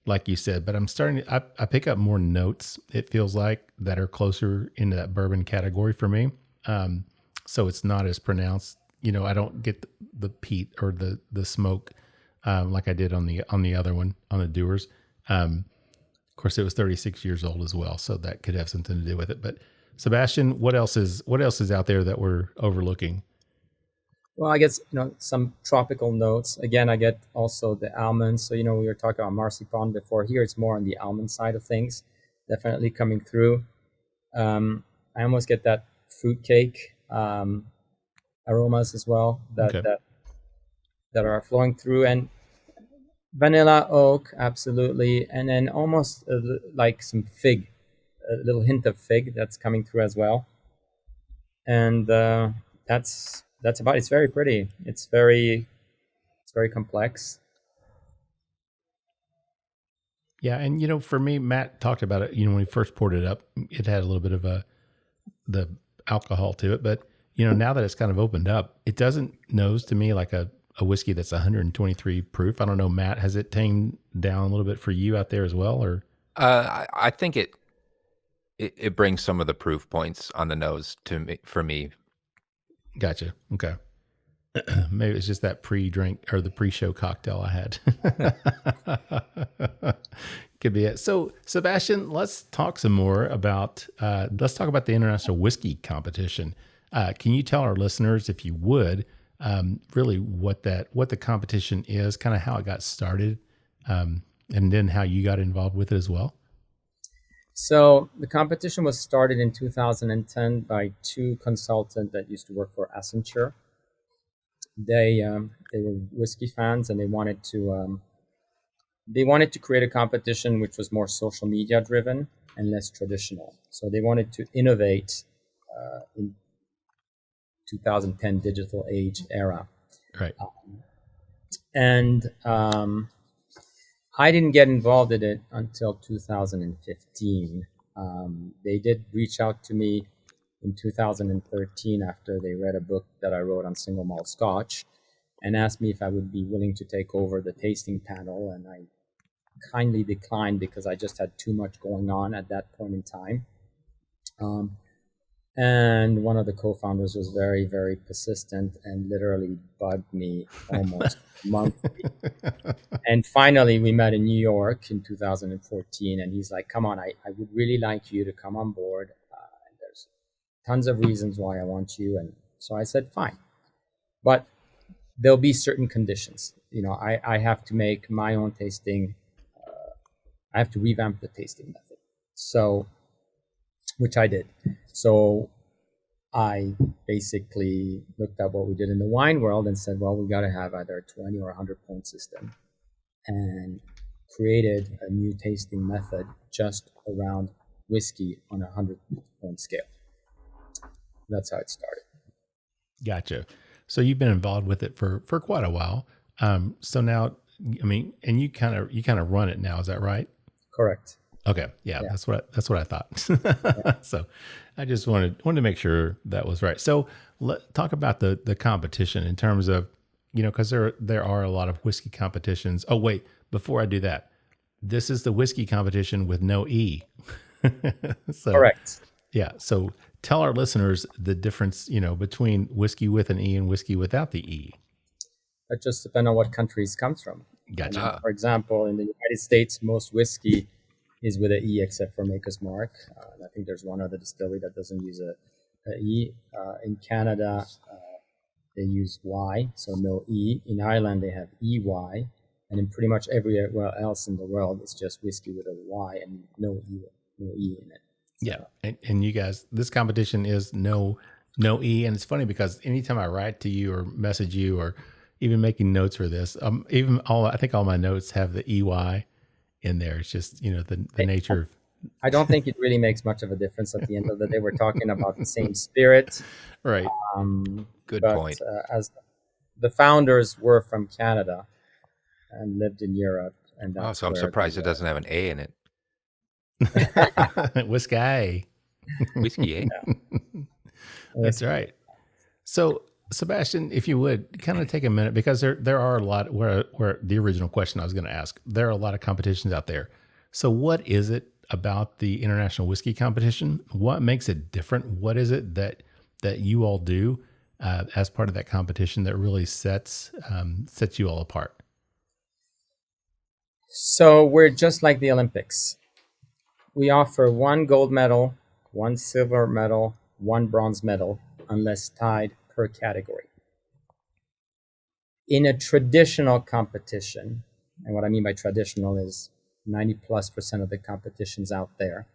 like you said, but I pick up more notes, it feels like, that are closer into that bourbon category for me. So it's not as pronounced. I don't get the peat or the smoke like I did on the other one, on the Dewars. Of course, it was 36 years old as well, so that could have something to do with it. But Sebastien, what else is out there that we're overlooking? Well, I guess, some tropical notes. Again, I get also the almonds. So, we were talking about marzipan before. Here, it's more on the almond side of things, definitely coming through. I almost get that fruitcake aromas as well that are flowing through, and vanilla, oak, absolutely, and then almost like some fig, a little hint of fig that's coming through as well, and that's about. It's very pretty. It's very complex. Yeah, and for me, Matt talked about it. When he first poured it up, it had a little bit of the alcohol to it, but now that it's kind of opened up, it doesn't nose to me like a whiskey that's 123 proof. I don't know, Matt, has it tamed down a little bit for you out there as well, or? I think it brings some of the proof points on the nose for me. Gotcha. Okay. Maybe it's just that pre-drink or the pre-show cocktail I had. Could be it. So, Sebastien, let's talk some more about, the International Whisky Competition. Can you tell our listeners, if you would, really what the competition is, kind of how it got started, and then how you got involved with it as well? So the competition was started in 2010 by two consultants that used to work for Accenture. They were whiskey fans, and they wanted to create a competition which was more social media driven and less traditional. So they wanted to innovate in 2010 digital age era. Right. And I didn't get involved in it until 2015. They did reach out to me in 2013 after they read a book that I wrote on single malt Scotch, and asked me if I would be willing to take over the tasting panel. And I kindly declined because I just had too much going on at that point in time. And one of the co-founders was very, very persistent and literally bugged me almost monthly. And finally, we met in New York in 2014, and he's like, come on, I would really like you to come on board. And there's tons of reasons why I want you. And so I said, fine. But there'll be certain conditions. I have to make my own tasting. I have to revamp the tasting method. So, which I did. So I basically looked at what we did in the wine world and said, well, we got to have either a 20 or 100-point system, and created a new tasting method just around whiskey on a 100-point scale. That's how it started. Gotcha. So you've been involved with it for quite a while. So now, and you kind of run it now. Is that right? Correct. Okay. Yeah. That's what I thought. So I just wanted to make sure that was right. So let's talk about the competition in terms of, because there are a lot of whiskey competitions. Oh, wait, before I do that, this is the whiskey competition with no E. So, correct. Yeah. So tell our listeners the difference, between whiskey with an E and whiskey without the E. It just depends on what countries it comes from. Gotcha. For example, in the United States, most whiskey is with an E except for Maker's Mark. I think there's one other distillery that doesn't use a E. In Canada, they use Y, so no E. In Ireland, they have EY. And in pretty much everywhere else in the world, it's just whiskey with a Y and no E in it. So. Yeah. And you guys, this competition is no E. And it's funny because anytime I write to you or message you or even making notes for this, I think all my notes have the EY in there. It's just, the nature of. I don't think it really makes much of a difference at the end of the day. We're talking about the same spirit. Right. Good point. As the founders were from Canada and lived in Europe. And so I'm surprised it doesn't have an A in it. Whiskey. Whiskey, eh? Yeah. That's right. So, Sebastien, if you would kind of take a minute, because there are a lot where the original question I was going to ask, there are a lot of competitions out there. So what is it about the International Whisky Competition? What makes it different? What is it that you all do as part of that competition that really sets you all apart? So we're just like the Olympics. We offer one gold medal, one silver medal, one bronze medal, unless tied, per category. In a traditional competition, and what I mean by traditional is 90+% of the competitions out there,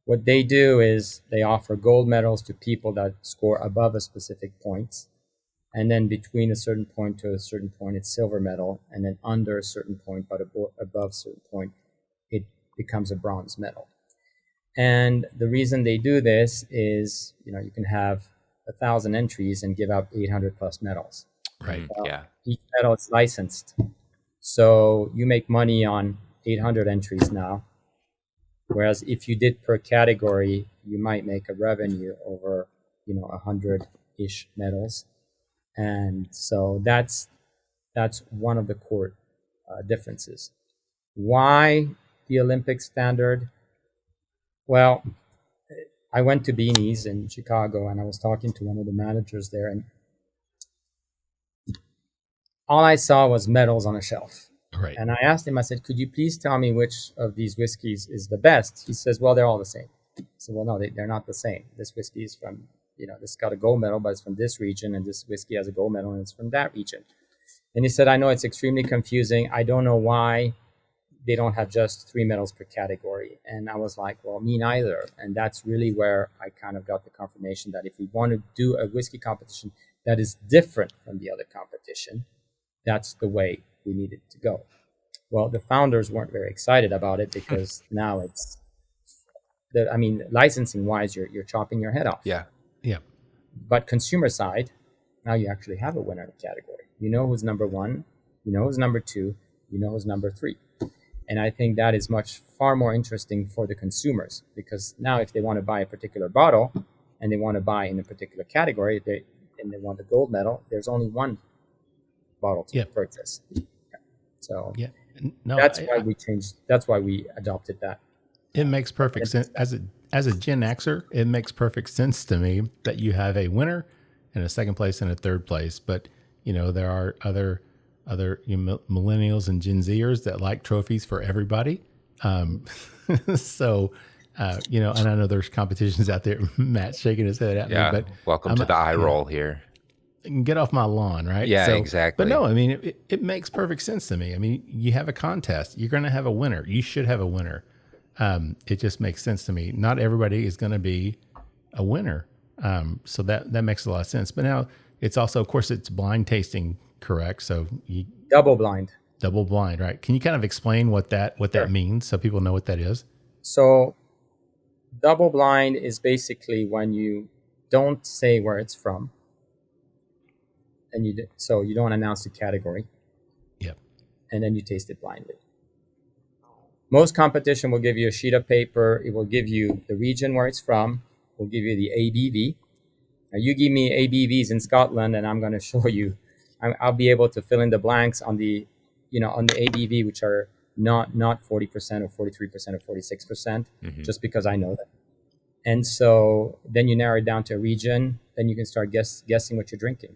what they do is they offer gold medals to people that score above a specific point. And then between a certain point to a certain point, it's silver medal. And then under a certain point, but above a certain point, it becomes a bronze medal. And the reason they do this is, you can have 1,000 entries and give out 800+ medals. Right. Yeah. Each medal is licensed. So you make money on 800 entries now. Whereas if you did per category, you might make a revenue over, 100-ish medals. And so that's one of the core differences. Why the Olympic standard? Well, I went to Beanie's in Chicago and I was talking to one of the managers there, and all I saw was medals on a shelf. Right. And I asked him, I said, could you please tell me which of these whiskeys is the best? He says, well, they're all the same. I said, well, no, they're not the same. This whiskey is from, this got a gold medal, but it's from this region, and this whiskey has a gold medal, and it's from that region. And he said, I know it's extremely confusing. I don't know why they don't have just 3 medals per category. And I was like, well, me neither. And that's really where I kind of got the confirmation that if we want to do a whiskey competition that is different from the other competition, that's the way we needed to go. Well, the founders weren't very excited about it because now it's, licensing wise, you're chopping your head off. Yeah. Yeah. But consumer side, now you actually have a winner in the category. You know who's number 1, you know who's number 2, you know who's number 3. And I think that is far more interesting for the consumers, because now if they want to buy a particular bottle and they want to buy in a particular category, and they want the gold medal, there's only one bottle to purchase. So that's why we adopted that. It makes perfect sense. As a Gen Xer, it makes perfect sense to me that you have a winner and a second place and a third place. But, there are other millennials and Gen Zers that like trophies for everybody. So, and I know there's competitions out there. Matt's shaking his head at me, but welcome to the eye roll here. Get off my lawn, right? Yeah, exactly. But no, it makes perfect sense to me. You have a contest. You're going to have a winner. You should have a winner. It just makes sense to me. Not everybody is going to be a winner. So that makes a lot of sense. But now it's also, of course, it's blind tasting, correct? So double blind, right? Can you kind of explain what that means so people know what that is? So double blind is basically when you don't say where it's from. And you don't announce the category. Yep. And then you taste it blindly. Most competition will give you a sheet of paper. It will give you the region where it's from. Will give you the ABV. Now you give me ABVs in Scotland, and I'm going to show you. I'll be able to fill in the blanks on the ABV, which are not 40% or 43% or 46%, just because I know that. And so then you narrow it down to a region. Then you can start guessing what you're drinking.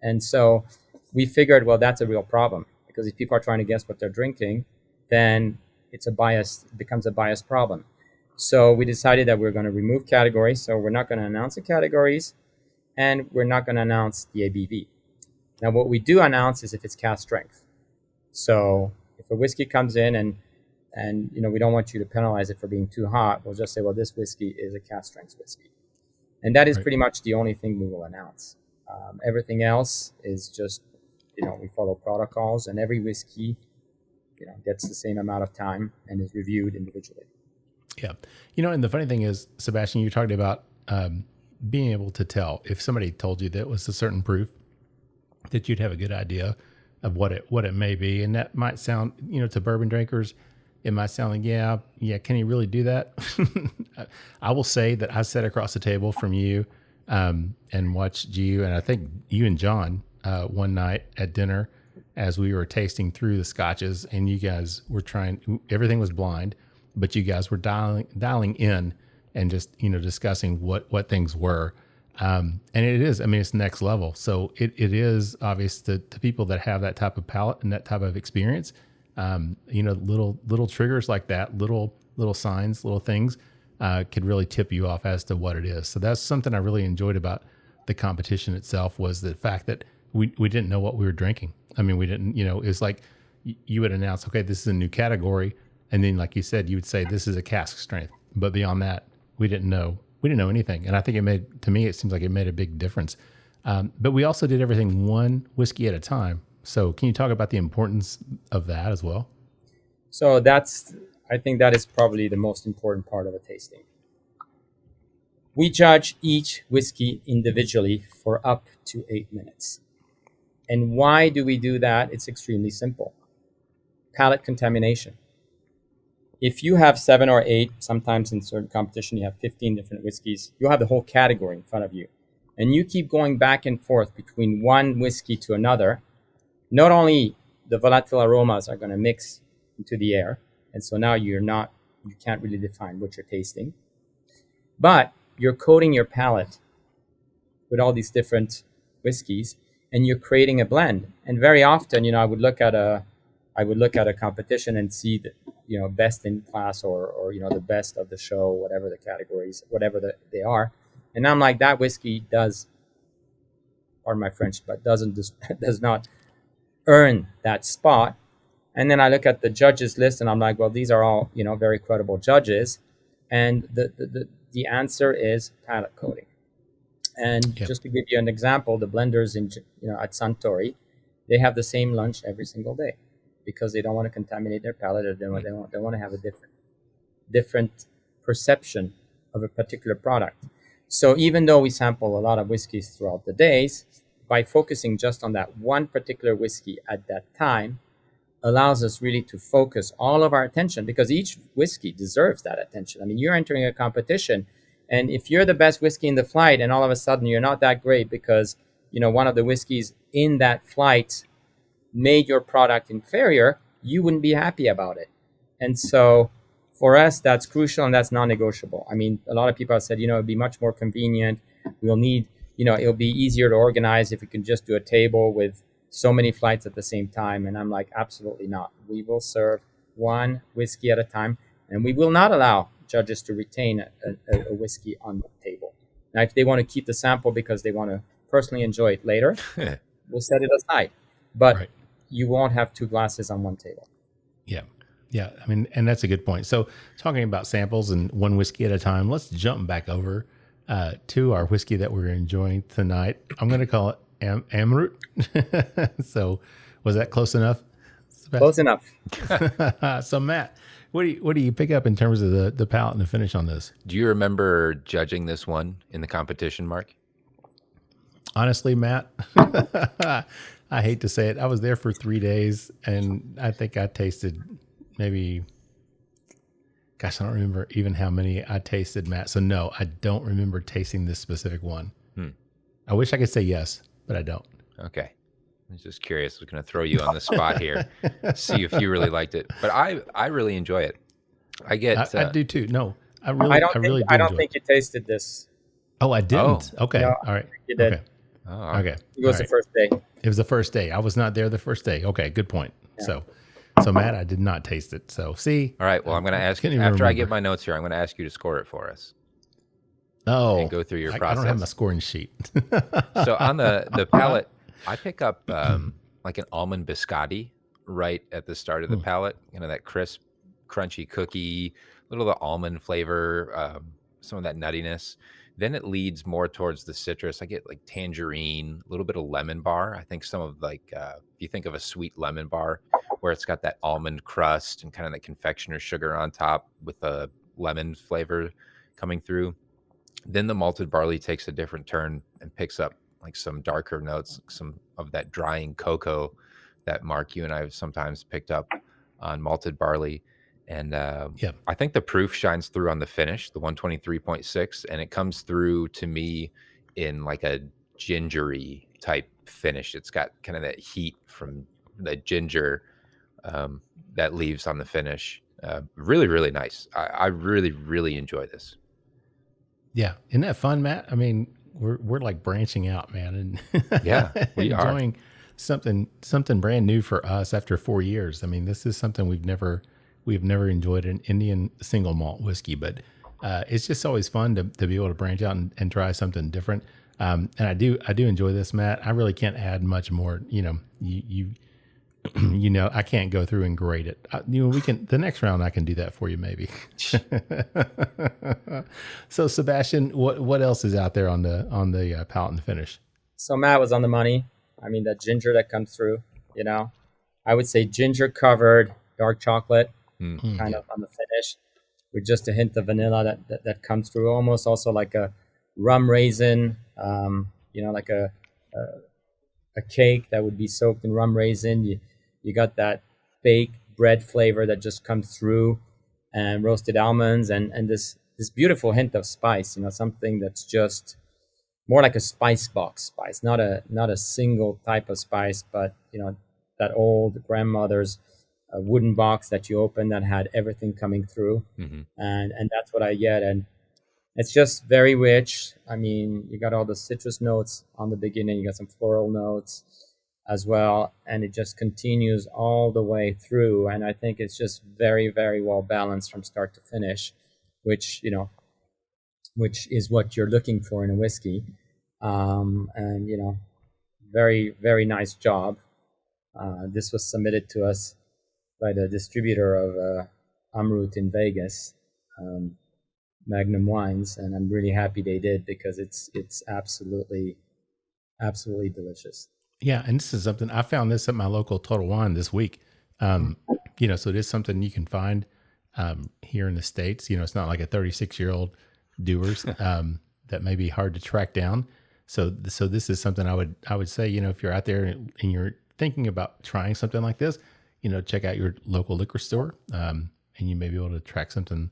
And so we figured, well, that's a real problem, because if people are trying to guess what they're drinking, then it becomes a biased problem. So we decided that we're going to remove categories. So we're not going to announce the categories, and we're not going to announce the ABV. Now, what we do announce is if it's cask strength. So if a whiskey comes in and we don't want you to penalize it for being too hot, we'll just say, well, this whiskey is a cask strength whiskey. And that is pretty much the only thing we will announce. Everything else is just, we follow protocols, and every whiskey, gets the same amount of time and is reviewed individually. Yeah. And the funny thing is, Sebastien, you talked about being able to tell if somebody told you that was a certain proof, that you'd have a good idea of what it may be. And that might sound, to bourbon drinkers, it might sound like, yeah, can he really do that? I will say that I sat across the table from you and watched you, and I think you and John one night at dinner as we were tasting through the scotches, and you guys were everything was blind, but you guys were dialing in and just, discussing what things were. And it is, it's next level. So it is obvious to people that have that type of palate and that type of experience. Little triggers like that, little signs, little things, could really tip you off as to what it is. So that's something I really enjoyed about the competition itself, was the fact that we didn't know what we were drinking. I mean, we didn't, it's like you would announce, okay, this is a new category. And then, like you said, you would say, this is a cask strength. But beyond that, we didn't know anything. And I think it seems like it made a big difference. But we also did everything one whiskey at a time. So can you talk about the importance of that as well? So I think that is probably the most important part of a tasting. We judge each whiskey individually for up to 8 minutes. And why do we do that? It's extremely simple. Palate contamination. If you have 7 or 8, sometimes in certain competition, you have 15 different whiskeys, you have the whole category in front of you. And you keep going back and forth between one whiskey to another, not only the volatile aromas are going to mix into the air, and so now you can't really define what you're tasting, but you're coating your palate with all these different whiskeys, and you're creating a blend. And very often, I would look at a competition and see the, best in class or the best of the show, whatever the categories, they are. And I'm like, that whiskey does, pardon my French, but does not earn that spot. And then I look at the judges list and I'm like, well, these are all, very credible judges. And the answer is palate coating. And just to give you an example, the blenders at Suntory, they have the same lunch every single day because they don't want to contaminate their palate, or they want to have a different perception of a particular product. So even though we sample a lot of whiskeys throughout the days, by focusing just on that one particular whiskey at that time, allows us really to focus all of our attention, because each whiskey deserves that attention. I mean, you're entering a competition, and if you're the best whiskey in the flight and all of a sudden you're not that great because, one of the whiskeys in that flight made your product inferior, you wouldn't be happy about it. And so for us, that's crucial and that's non-negotiable. I mean, a lot of people have said, it'd be much more convenient. We'll need, it'll be easier to organize if we can just do a table with so many flights at the same time. And I'm like, absolutely not. We will serve one whiskey at a time, and we will not allow judges to retain a whiskey on the table. Now, if they want to keep the sample because they want to personally enjoy it later, we'll set it aside. But you won't have 2 glasses on one table. Yeah. Yeah. I mean, and that's a good point. So talking about samples and one whiskey at a time, let's jump back over to our whiskey that we're enjoying tonight. I'm going to call it Amrut. So was that close enough, Sebastian? Close enough. So Matt, what do you pick up in terms of the palate and the finish on this? Do you remember judging this one in the competition, Mark? Honestly, Matt, I hate to say it, I was there for 3 days, and I think I tasted maybe, gosh, I don't remember even how many I tasted, Matt. So no, I don't remember tasting this specific one. I wish I could say yes, but I don't. Okay. I was just curious. I was going to throw you on the spot here, see if you really liked it. But I really enjoy it. I do too. No, I don't think you tasted this. Oh, I didn't. Okay. No, all right. You did. Okay. Oh, okay. It was the first day. It was the first day. I was not there the first day. Okay. Good point. Yeah. So Matt, I did not taste it. So see. All right. Well, I'm going to ask you after I get my notes here. I'm going to ask you to score it for us. Oh, and go through your process. I don't have my scoring sheet. So on the palate, I pick up like an almond biscotti right at the start of the palate. That crisp, crunchy cookie, a little of the almond flavor, some of that nuttiness. Then it leads more towards the citrus. I get like tangerine, a little bit of lemon bar. I think some of if you think of a sweet lemon bar where it's got that almond crust and kind of that confectioner sugar on top with a lemon flavor coming through. Then the malted barley takes a different turn and picks up like some darker notes, some of that drying cocoa that Mark, you and I have sometimes picked up on malted barley. And I think the proof shines through on the finish, the 123.6, and it comes through to me in like a gingery type finish. It's got kind of that heat from the ginger that leaves on the finish. Really, really nice. I really, really enjoy this. Yeah. Isn't that fun, Matt? I mean, we're like branching out, man. And yeah, we enjoying something brand new for us after 4 years. I mean, this is something we've never enjoyed an Indian single malt whiskey, but it's just always fun to be able to branch out and try something different. And I do enjoy this, Matt. I really can't add much more. You I can't go through and grade it. We can, the next round I can do that for you maybe. So Sebastien, what else is out there on the palate and finish? So Matt was on the money. I mean, that ginger that comes through, I would say ginger covered dark chocolate kind of on the finish with just a hint of vanilla that comes through, almost also like a rum raisin, like a cake that would be soaked in rum raisin. You got that baked bread flavor that just comes through, and roasted almonds, and this beautiful hint of spice. Something that's just more like a spice box spice, not a single type of spice, but that old grandmother's wooden box that you open that had everything coming through, and that's what I get, and it's just very rich. I mean, you got all the citrus notes on the beginning, you got some floral notes as well, and it just continues all the way through, and I think it's just very, very well balanced from start to finish, which is what you're looking for in a whiskey. And very, very nice job. This was submitted to us by the distributor of Amrut in Vegas, Magnum Wines, and I'm really happy they did, because it's absolutely delicious. Yeah, and this is something I found this at my local Total Wine this week. So it is something you can find here in the States. It's not like a 36-year-old Dewar's that may be hard to track down. So this is something I would say, if you're out there and you're thinking about trying something like this, check out your local liquor store, and you may be able to track something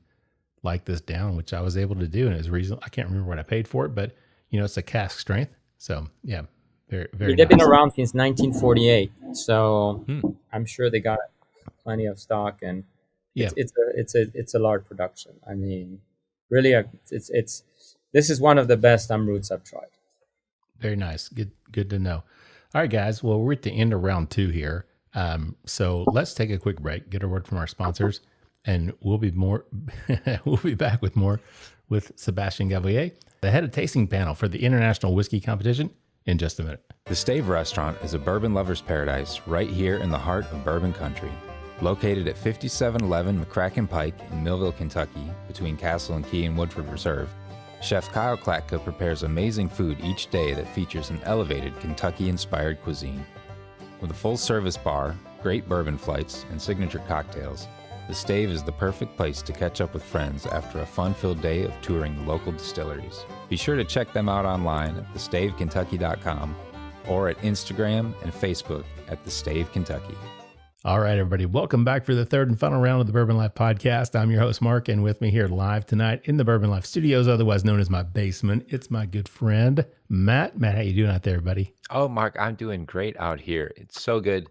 like this down, which I was able to do, and it was reasonable. I can't remember what I paid for it, but it's a cask strength. So yeah. Very, very they've nice. been around since 1948, so I'm sure they got plenty of stock, and it's a large production. I mean, really, this is one of the best Amruts I've tried. Very nice. Good to know. All right, guys. Well, we're at the end of round 2 here, so let's take a quick break, get a word from our sponsors, and we'll be back with more with Sebastien Gavillet, the head of tasting panel for the International Whisky Competition, in just a minute. The Stave Restaurant is a bourbon lover's paradise right here in the heart of bourbon country. Located at 5711 McCracken Pike in Millville, Kentucky, between Castle and Key and Woodford Reserve, Chef Kyle Klatka prepares amazing food each day that features an elevated Kentucky-inspired cuisine. With a full-service bar, great bourbon flights, and signature cocktails, the Stave is the perfect place to catch up with friends after a fun-filled day of touring the local distilleries. Be sure to check them out online at thestavekentucky.com or at Instagram and Facebook at The Stave Kentucky. All right, everybody. Welcome back for the third and final round of the Bourbon Life Podcast. I'm your host, Mark, and with me here live tonight in the Bourbon Life Studios, otherwise known as my basement, it's my good friend, Matt. Matt, how you doing out there, buddy? Oh, Mark, I'm doing great out here. It's so good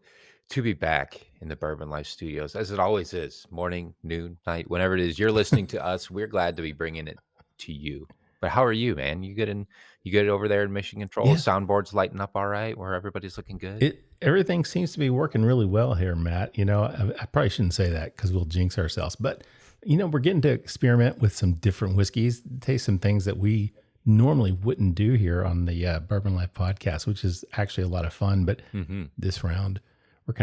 to be back in the Bourbon Life Studios, as it always is, morning, noon, night, whenever it is you're listening to us. We're glad to be bringing it to you. But how are you, man? You good over there in Mission Control? Yeah. Soundboard's lighting up all right, where everybody's looking good? Everything seems to be working really well here, Matt. I probably shouldn't say that because we'll jinx ourselves. But, we're getting to experiment with some different whiskeys, taste some things that we normally wouldn't do here on the Bourbon Life Podcast, which is actually a lot of fun. But this round, we're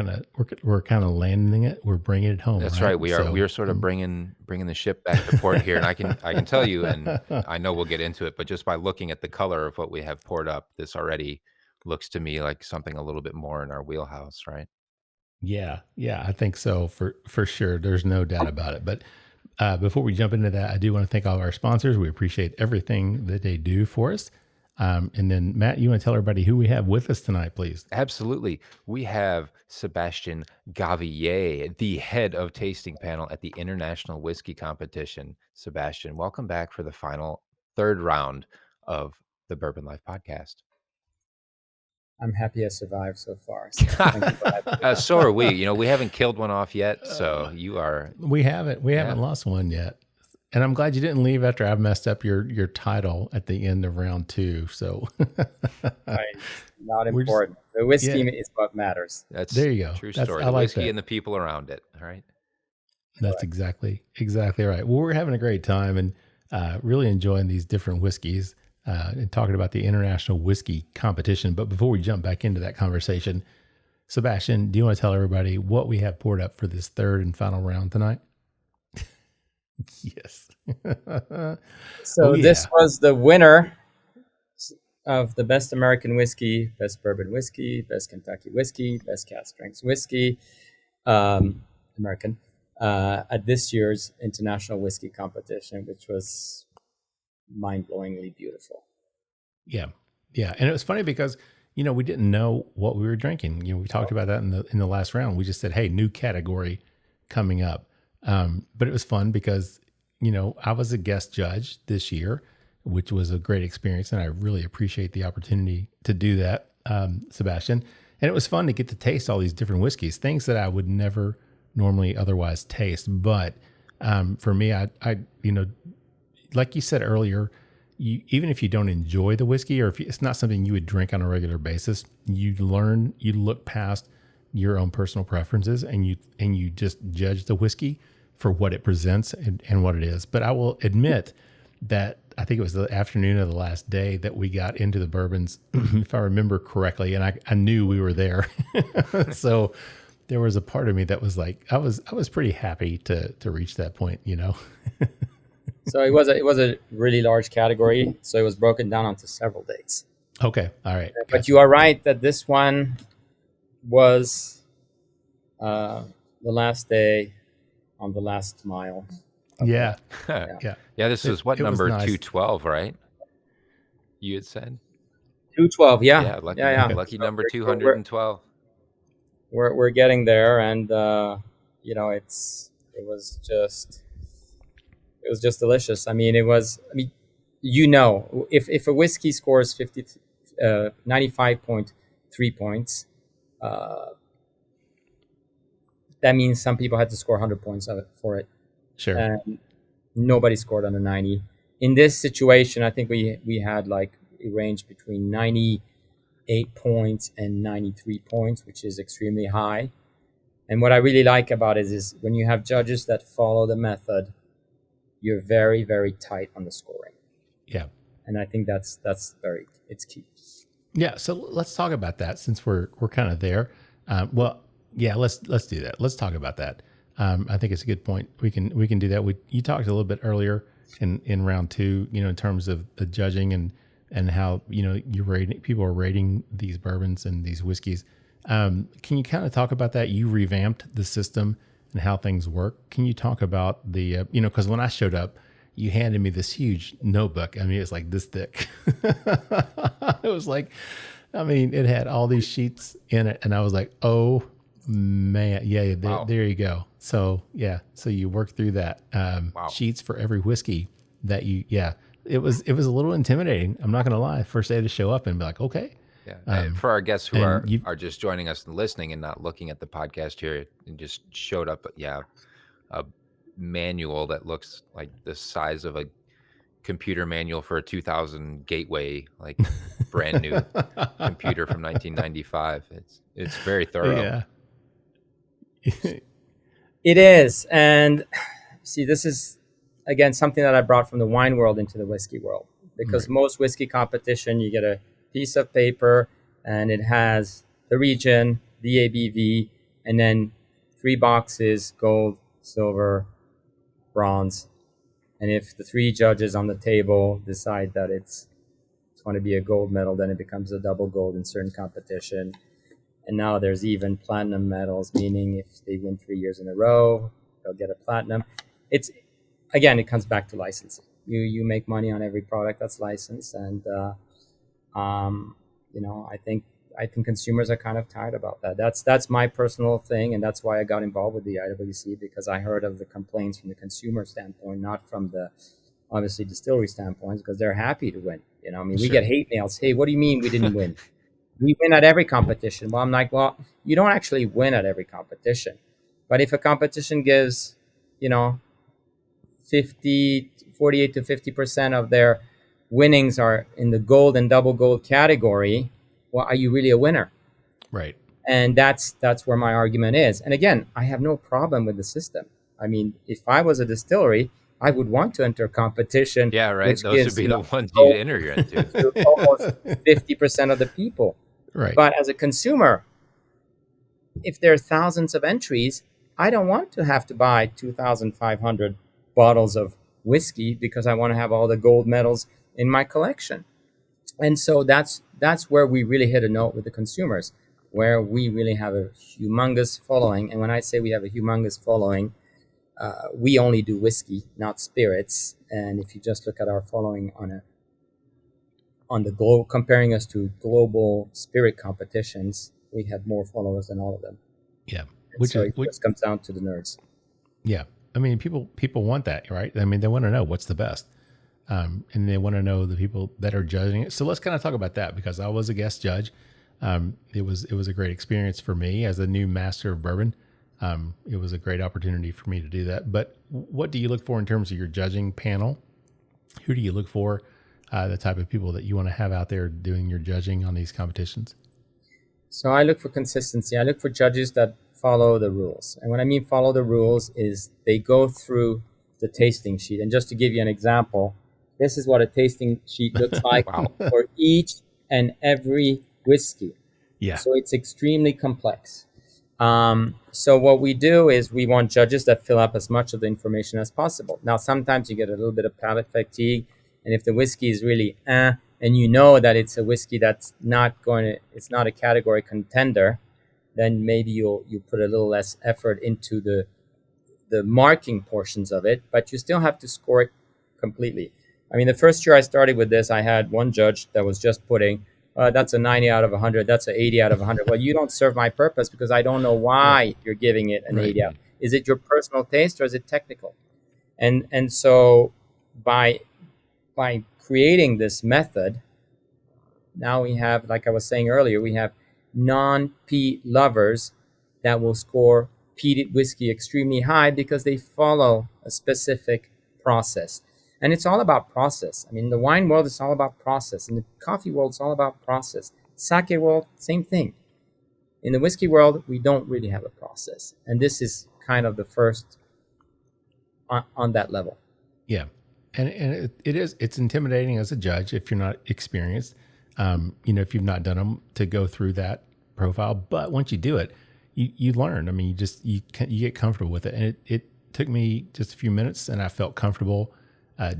kind of landing it. We're bringing it home. That's right. We are sort of bringing the ship back to port here, and I can tell you, and I know we'll get into it, but just by looking at the color of what we have poured up, this already looks to me like something a little bit more in our wheelhouse, right? Yeah, I think so for sure. There's no doubt about it. But before we jump into that, I do want to thank all of our sponsors. We appreciate everything that they do for us. And then, Matt, you want to tell everybody who we have with us tonight, please? Absolutely. We have Sebastien Gavillet, the head of tasting panel at the International Whisky Competition. Sebastien, welcome back for the final third round of the Bourbon Life Podcast. I'm happy I survived so far. So, thank you for having me. So are we. We haven't killed one off yet, so you are. We haven't lost one yet. And I'm glad you didn't leave after I've messed up your title at the end of round 2. So not important. The whiskey is what matters. There you go. True story. The whiskey and the people around it. All right. That's exactly right. Well, we're having a great time and really enjoying these different whiskeys. and talking about the International Whisky Competition. But before we jump back into that conversation, Sebastien, do you want to tell everybody what we have poured up for this third and final round tonight? Yes. So this was the winner of the best American whiskey, best bourbon whiskey, best Kentucky whiskey, best cask strength whiskey, American, at this year's International Whisky Competition, which was mind-blowingly beautiful. Yeah. And it was funny because, we didn't know what we were drinking. We talked about that in the last round. We just said, hey, new category coming up. But it was fun because, I was a guest judge this year, which was a great experience. And I really appreciate the opportunity to do that, Sebastien. And it was fun to get to taste all these different whiskeys, things that I would never normally otherwise taste. But for me, I like you said earlier, even if you don't enjoy the whiskey, or if it's not something you would drink on a regular basis, you look past your own personal preferences and you just judge the whiskey for what it presents and what it is. But I will admit that I think it was the afternoon of the last day that we got into the bourbons, if I remember correctly, and I knew we were there. So there was a part of me that was like, I was pretty happy to reach that point, So it was a really large category. So it was broken down onto several days. Okay. All right. But you are right that this one was the last day on the last mile. Yeah. Yeah. This was number nice. 212, right? You had said 212. Yeah. Yeah. Lucky number 212. We're getting there, and it was just delicious. If a whiskey scores 95.3 points, that means some people had to score 100 points for it. Sure. And nobody scored under 90. In this situation, I think we had like a range between 98 points and 93 points, which is extremely high. And what I really like about it is when you have judges that follow the method, you're very, very tight on the scoring. Yeah. And I think it's key. Yeah. So let's talk about that since we're kind of there. Let's do that. Let's talk about that. I think it's a good point. We can do that. You talked a little bit earlier in round two, in terms of the judging and how, people are rating these bourbons and these whiskeys. Can you kind of talk about that? You revamped the system and how things work. Can you talk about the, because when I showed up, you handed me this huge notebook. It's like this thick. It was like, it had all these sheets in it. And I was like, oh man, yeah, wow. There you go. So so you work through that, sheets for every whiskey that it was a little intimidating. I'm not going to lie. First day to show up and be like, okay. Yeah. For our guests who are just joining us and listening and not looking at the podcast here, and just showed up, a manual that looks like the size of a computer manual for a 2000 Gateway, like brand new computer from 1995. It's very thorough. Yeah. It is. And see, this is again something that I brought from the wine world into the whiskey world, because most whiskey competition, you get a piece of paper and it has the region, the ABV, and then 3 boxes: gold, silver, bronze. And if the 3 judges on the table decide that it's going to be a gold medal, then it becomes a double gold in certain competition. And now there's even platinum medals, meaning if they win 3 years in a row, they'll get a platinum. It comes back to licensing. You make money on every product that's licensed, and I think consumers are kind of tired about that. That's my personal thing, and that's why I got involved with the IWC, because I heard of the complaints from the consumer standpoint, not from the obviously distillery standpoint, because they're happy to win. We get hate mails. Hey, what do you mean we didn't win? We win at every competition. Well, I'm like, well, you don't actually win at every competition, but if a competition gives, 48 to 50% of their winnings are in the gold and double gold category, well, are you really a winner? Right. And that's where my argument is. And again, I have no problem with the system. If I was a distillery I would want to enter a competition. Yeah, right. which Those gives, would be you the know, ones you'd enter into. to almost 50% of the people. Right. But as a consumer, if there are thousands of entries, I don't want to have to buy 2,500 bottles of whiskey because I want to have all the gold medals in my collection. And so that's where we really hit a note with the consumers, where we really have a humongous following. And when I say we have a humongous following, we only do whiskey, not spirits. And if you just look at our following on the globe, comparing us to global spirit competitions, we have more followers than all of them. Yeah. Which just comes down to the nerds. Yeah. I mean, people want that, right? I mean, they want to know what's the best. And they want to know the people that are judging it. So let's kind of talk about that, because I was a guest judge. It was a great experience for me as a new master of bourbon. It was a great opportunity for me to do that. But what do you look for in terms of your judging panel? Who do you look for? The type of people that you want to have out there doing your judging on these competitions? So I look for consistency. I look for judges that follow the rules. And what I mean follow the rules is they go through the tasting sheet. And just to give you an example, this is what a tasting sheet looks like for each and every whiskey. Yeah. So it's extremely complex. So what we do is we want judges that fill up as much of the information as possible. Now, sometimes you get a little bit of palate fatigue. And if the whiskey is really and you know that it's a whiskey that's it's not a category contender, then maybe you put a little less effort into the marking portions of it, but you still have to score it completely. I mean, the first year I started with this, I had one judge that was just putting, that's a 90 out of 100, that's an 80 out of 100. Well, you don't serve my purpose because I don't know why you're giving it an 80 out. Is it your personal taste or is it technical? And so by creating this method, now we have, like I was saying earlier, we have non-peat lovers that will score peated whiskey extremely high because they follow a specific process. And it's all about process. I mean, in the wine world, it's all about process. In the coffee world, it's all about process. Sake world, same thing. In the whiskey world, we don't really have a process. And this is kind of the first on that level. Yeah. And it's intimidating as a judge if you're not experienced, if you've not done them, to go through that profile. But once you do it, you learn. I mean, you get comfortable with it. And it took me just a few minutes, and I felt comfortable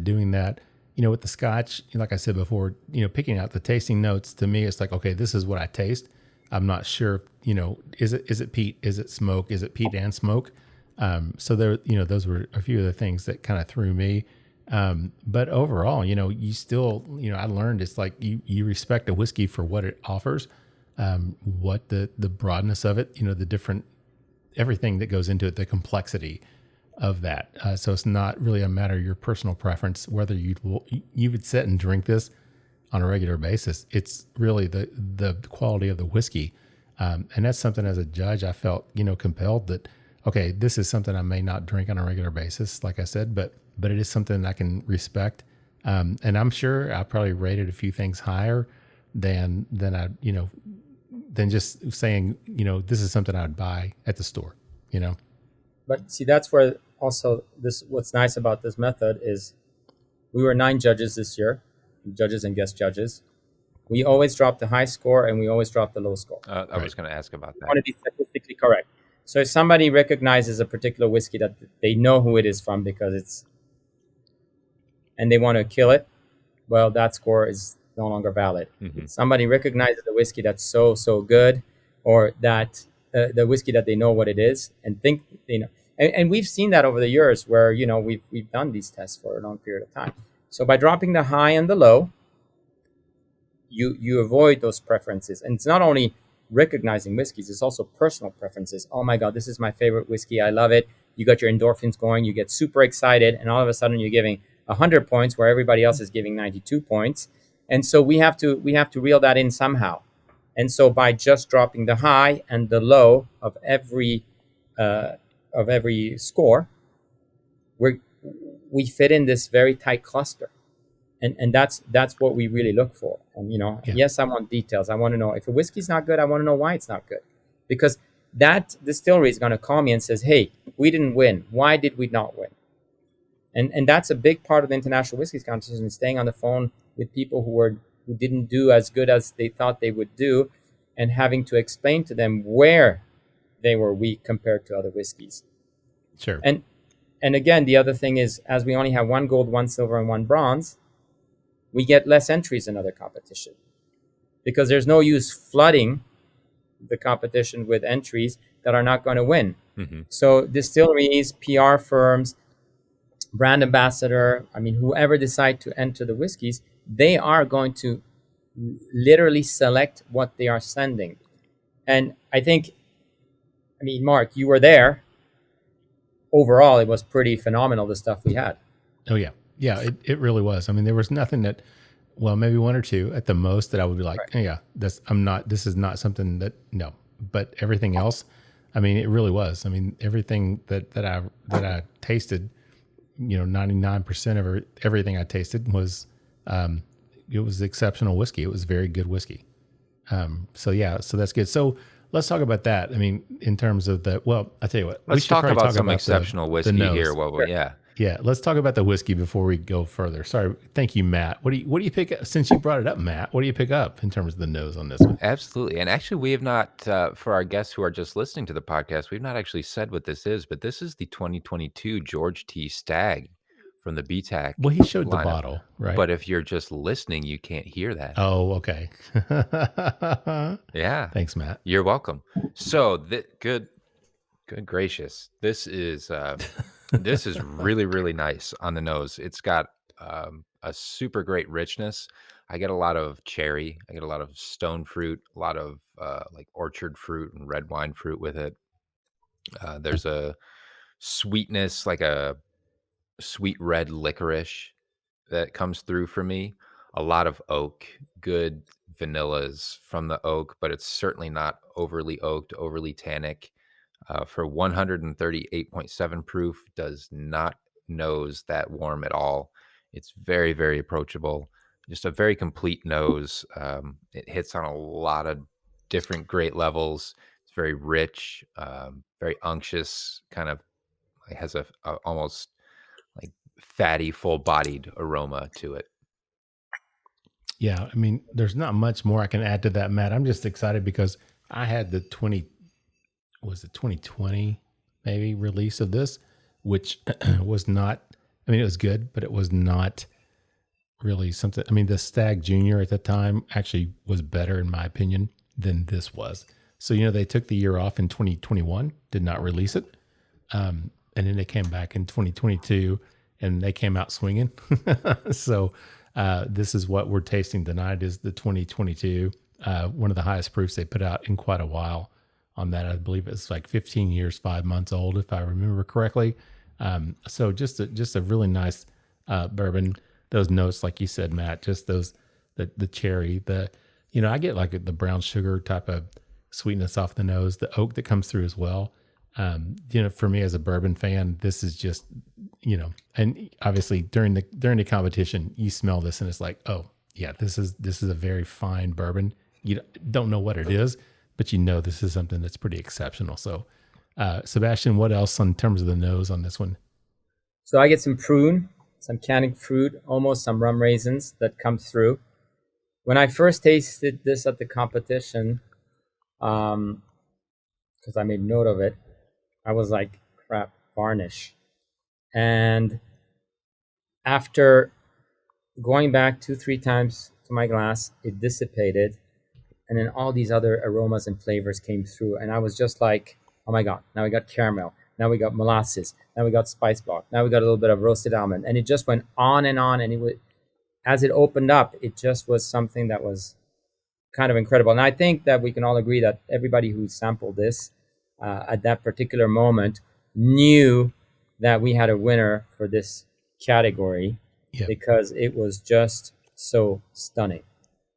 doing that. With the Scotch, like I said before, picking out the tasting notes, to me, it's like, okay, this is what I taste. I'm not sure, is it peat? Is it smoke? Is it peat and smoke? So there, those were a few of the things that kind of threw me. But overall, you still, I learned it's like you respect a whiskey for what it offers, what the broadness of it, the different, everything that goes into it, the complexity of that. So it's not really a matter of your personal preference, whether you would sit and drink this on a regular basis. It's really the quality of the whiskey. And that's something as a judge, I felt, compelled that, okay, this is something I may not drink on a regular basis, like I said, but it is something I can respect. And I'm sure I probably rated a few things higher than just saying, this is something I'd buy at the store, But see, that's where also what's nice about this method is we were 9 judges this year, judges and guest judges. We always drop the high score and we always drop the low score. I was going to ask about that. I want to be statistically correct. So if somebody recognizes a particular whiskey that they know who it is from because and they want to kill it, well, that score is no longer valid. Mm-hmm. Somebody recognizes the whiskey that's so good, or that the whiskey that they know what it is and think they know. And we've seen that over the years where, we've done these tests for a long period of time. So by dropping the high and the low, you avoid those preferences. And it's not only recognizing whiskeys, it's also personal preferences. Oh my God, this is my favorite whiskey. I love it. You got your endorphins going. You get super excited. And all of a sudden you're giving 100 points where everybody else is giving 92 points. And so we have to reel that in somehow. And so by just dropping the high and the low of every score, we fit in this very tight cluster. And that's what we really look for. And, Yes, I want details. I want to know if a whiskey's not good, I want to know why it's not good. Because that distillery is going to call me and says, hey, we didn't win. Why did we not win? And that's a big part of the International Whisky Competition, staying on the phone with people who didn't do as good as they thought they would do, and having to explain to them where they were weak compared to other whiskeys. Sure. And again, the other thing is, as we only have 1 gold, 1 silver, and 1 bronze, we get less entries in other competition, because there's no use flooding the competition with entries that are not going to win. Mm-hmm. So distilleries, PR firms, brand ambassador, whoever decide to enter the whiskeys, they are going to literally select what they are sending. And I think, Mark, you were there. Overall, it was pretty phenomenal, the stuff we had. Oh yeah. Yeah, it really was. There was nothing that, well, maybe 1 or 2 at the most that I would be like, right. Yeah, this is not something that, no, but everything else, it really was. Everything that I tasted, 99% of everything I tasted was, it was exceptional whiskey. It was very good whiskey. So that's good. So let's talk about that. In terms of I tell you what, let's talk about some exceptional whiskey here. Yeah, let's talk about the whiskey before we go further. Sorry, thank you, Matt. What do you pick up? Since you brought it up, Matt, what do you pick up in terms of the nose on this one? Absolutely. And actually, we have not, for our guests who are just listening to the podcast, we've not actually said what this is, but this is the 2022 George T. Stagg from the BTAC. Well, he showed lineup. The bottle, right? But if you're just listening, you can't hear that. Oh, okay. Yeah. Thanks, Matt. You're welcome. So, good gracious. This is really, really nice on the nose. It's got a super great richness. I get a lot of cherry. I get a lot of stone fruit, a lot of like orchard fruit and red wine fruit with it. There's a sweetness, like a sweet red licorice that comes through for me. A lot of oak, good vanillas from the oak, but it's certainly not overly oaked, overly tannic. For 138.7 proof, does not nose that warm at all. It's very, very approachable. Just a very complete nose. It hits on a lot of different great levels. It's very rich, very unctuous, kind of has a almost like fatty, full-bodied aroma to it. Yeah, there's not much more I can add to that, Matt. I'm just excited because I had the 2020 maybe release of this, which was not, it was good, but it was not really something. The Stagg Junior at the time actually was better, in my opinion, than this was. So, they took the year off in 2021, did not release it. And then they came back in 2022 and they came out swinging. So this is what we're tasting tonight, is the 2022, one of the highest proofs they put out in quite a while on that. I believe it's like 15 years, 5 months old, if I remember correctly. So just a really nice bourbon. Those notes, like you said, Matt, just those, the cherry, I get like the brown sugar type of sweetness off the nose, the oak that comes through as well. For me as a bourbon fan, this is just, and obviously during the competition, you smell this and it's like, oh yeah, this is a very fine bourbon. You don't know what it is, but this is something that's pretty exceptional. So, Sebastien, what else in terms of the nose on this one? So I get some prune, some candied fruit, almost some rum raisins that come through. When I first tasted this at the competition, because I made note of it, I was like, crap, varnish. And after going back 2-3 times to my glass, it dissipated. And then all these other aromas and flavors came through. And I was just like, oh my God, now we got caramel. Now we got molasses. Now we got spice block. Now we got a little bit of roasted almond. And it just went on. And as it opened up, it just was something that was kind of incredible. And I think that we can all agree that everybody who sampled this at that particular moment knew that we had a winner for this category, because it was just so stunning.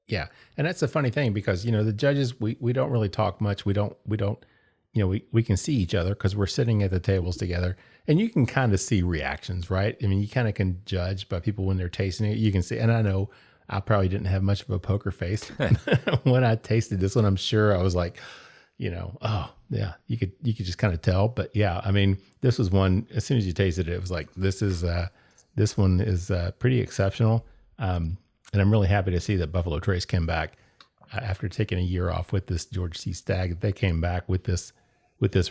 Yeah. And that's a funny thing because, the judges, we don't really talk much. We don't, we can see each other because we're sitting at the tables together, and you can kind of see reactions, right? you kind of can judge by people when they're tasting it. You can see, and I know I probably didn't have much of a poker face when I tasted this one. I'm sure I was like, oh yeah, you could just kind of tell. But yeah, this was one, as soon as you tasted it, it was like, this is This one is pretty exceptional. And I'm really happy to see that Buffalo Trace came back after taking a year off with this George C. Stagg. They came back with this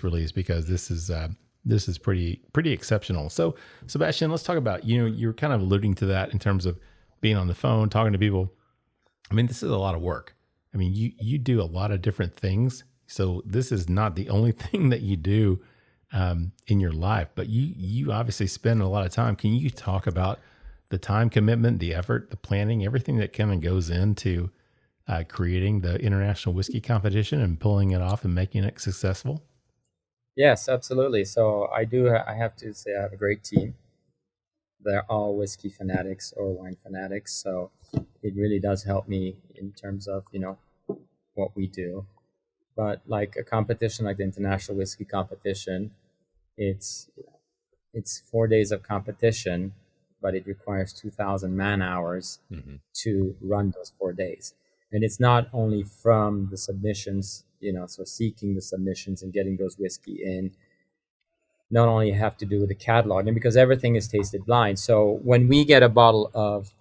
release because this is pretty exceptional. So, Sebastien, let's talk about, you're kind of alluding to that in terms of being on the phone, talking to people. I mean, this is a lot of work. I mean, you do a lot of different things. So this is not the only thing that you do in your life, but you obviously spend a lot of time. Can you talk about the time commitment, the effort, the planning, everything that kind of goes into creating the International Whisky Competition and pulling it off and making it successful? Yes, absolutely. So I have to say I have a great team. They're all whiskey fanatics or wine fanatics. So it really does help me in terms of, what we do. But like a competition like the International Whisky Competition, it's 4 days of competition, but it requires 2,000 man hours to run those 4 days. And it's not only from the submissions, so seeking the submissions and getting those whiskey in, not only have to do with the catalog, and because everything is tasted blind. So when we get a bottle of,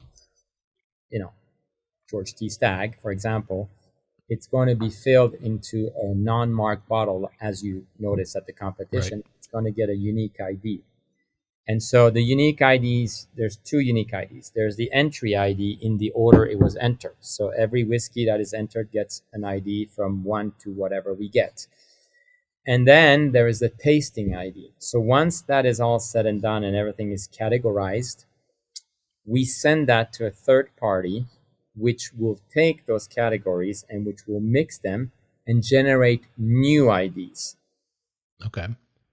George T. Stagg, for example, it's going to be filled into a non-marked bottle, as you notice at the competition. Right. It's going to get a unique ID. And so the unique IDs, there's 2 unique IDs. There's the entry ID in the order it was entered. So every whiskey that is entered gets an ID from 1 to whatever we get. And then there is the tasting ID. So once that is all said and done and everything is categorized, we send that to a third party, which will take those categories and which will mix them and generate new IDs. Okay.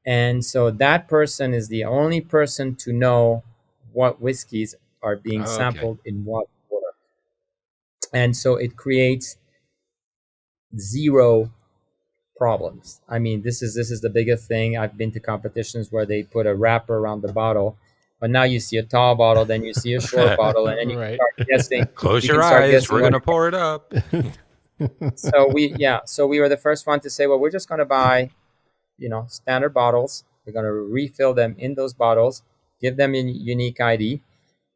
And so that person is the only person to know what whiskeys are being sampled in what order. And so it creates 0 problems. I mean, this is the biggest thing. I've been to competitions where they put a wrapper around the bottle, but now you see a tall bottle, then you see a short bottle, and then you can start guessing. Close your eyes. We're going to pour it up. So we were the first one to say, well, we're just going to buy, standard bottles. We're going to refill them in those bottles, give them a unique ID.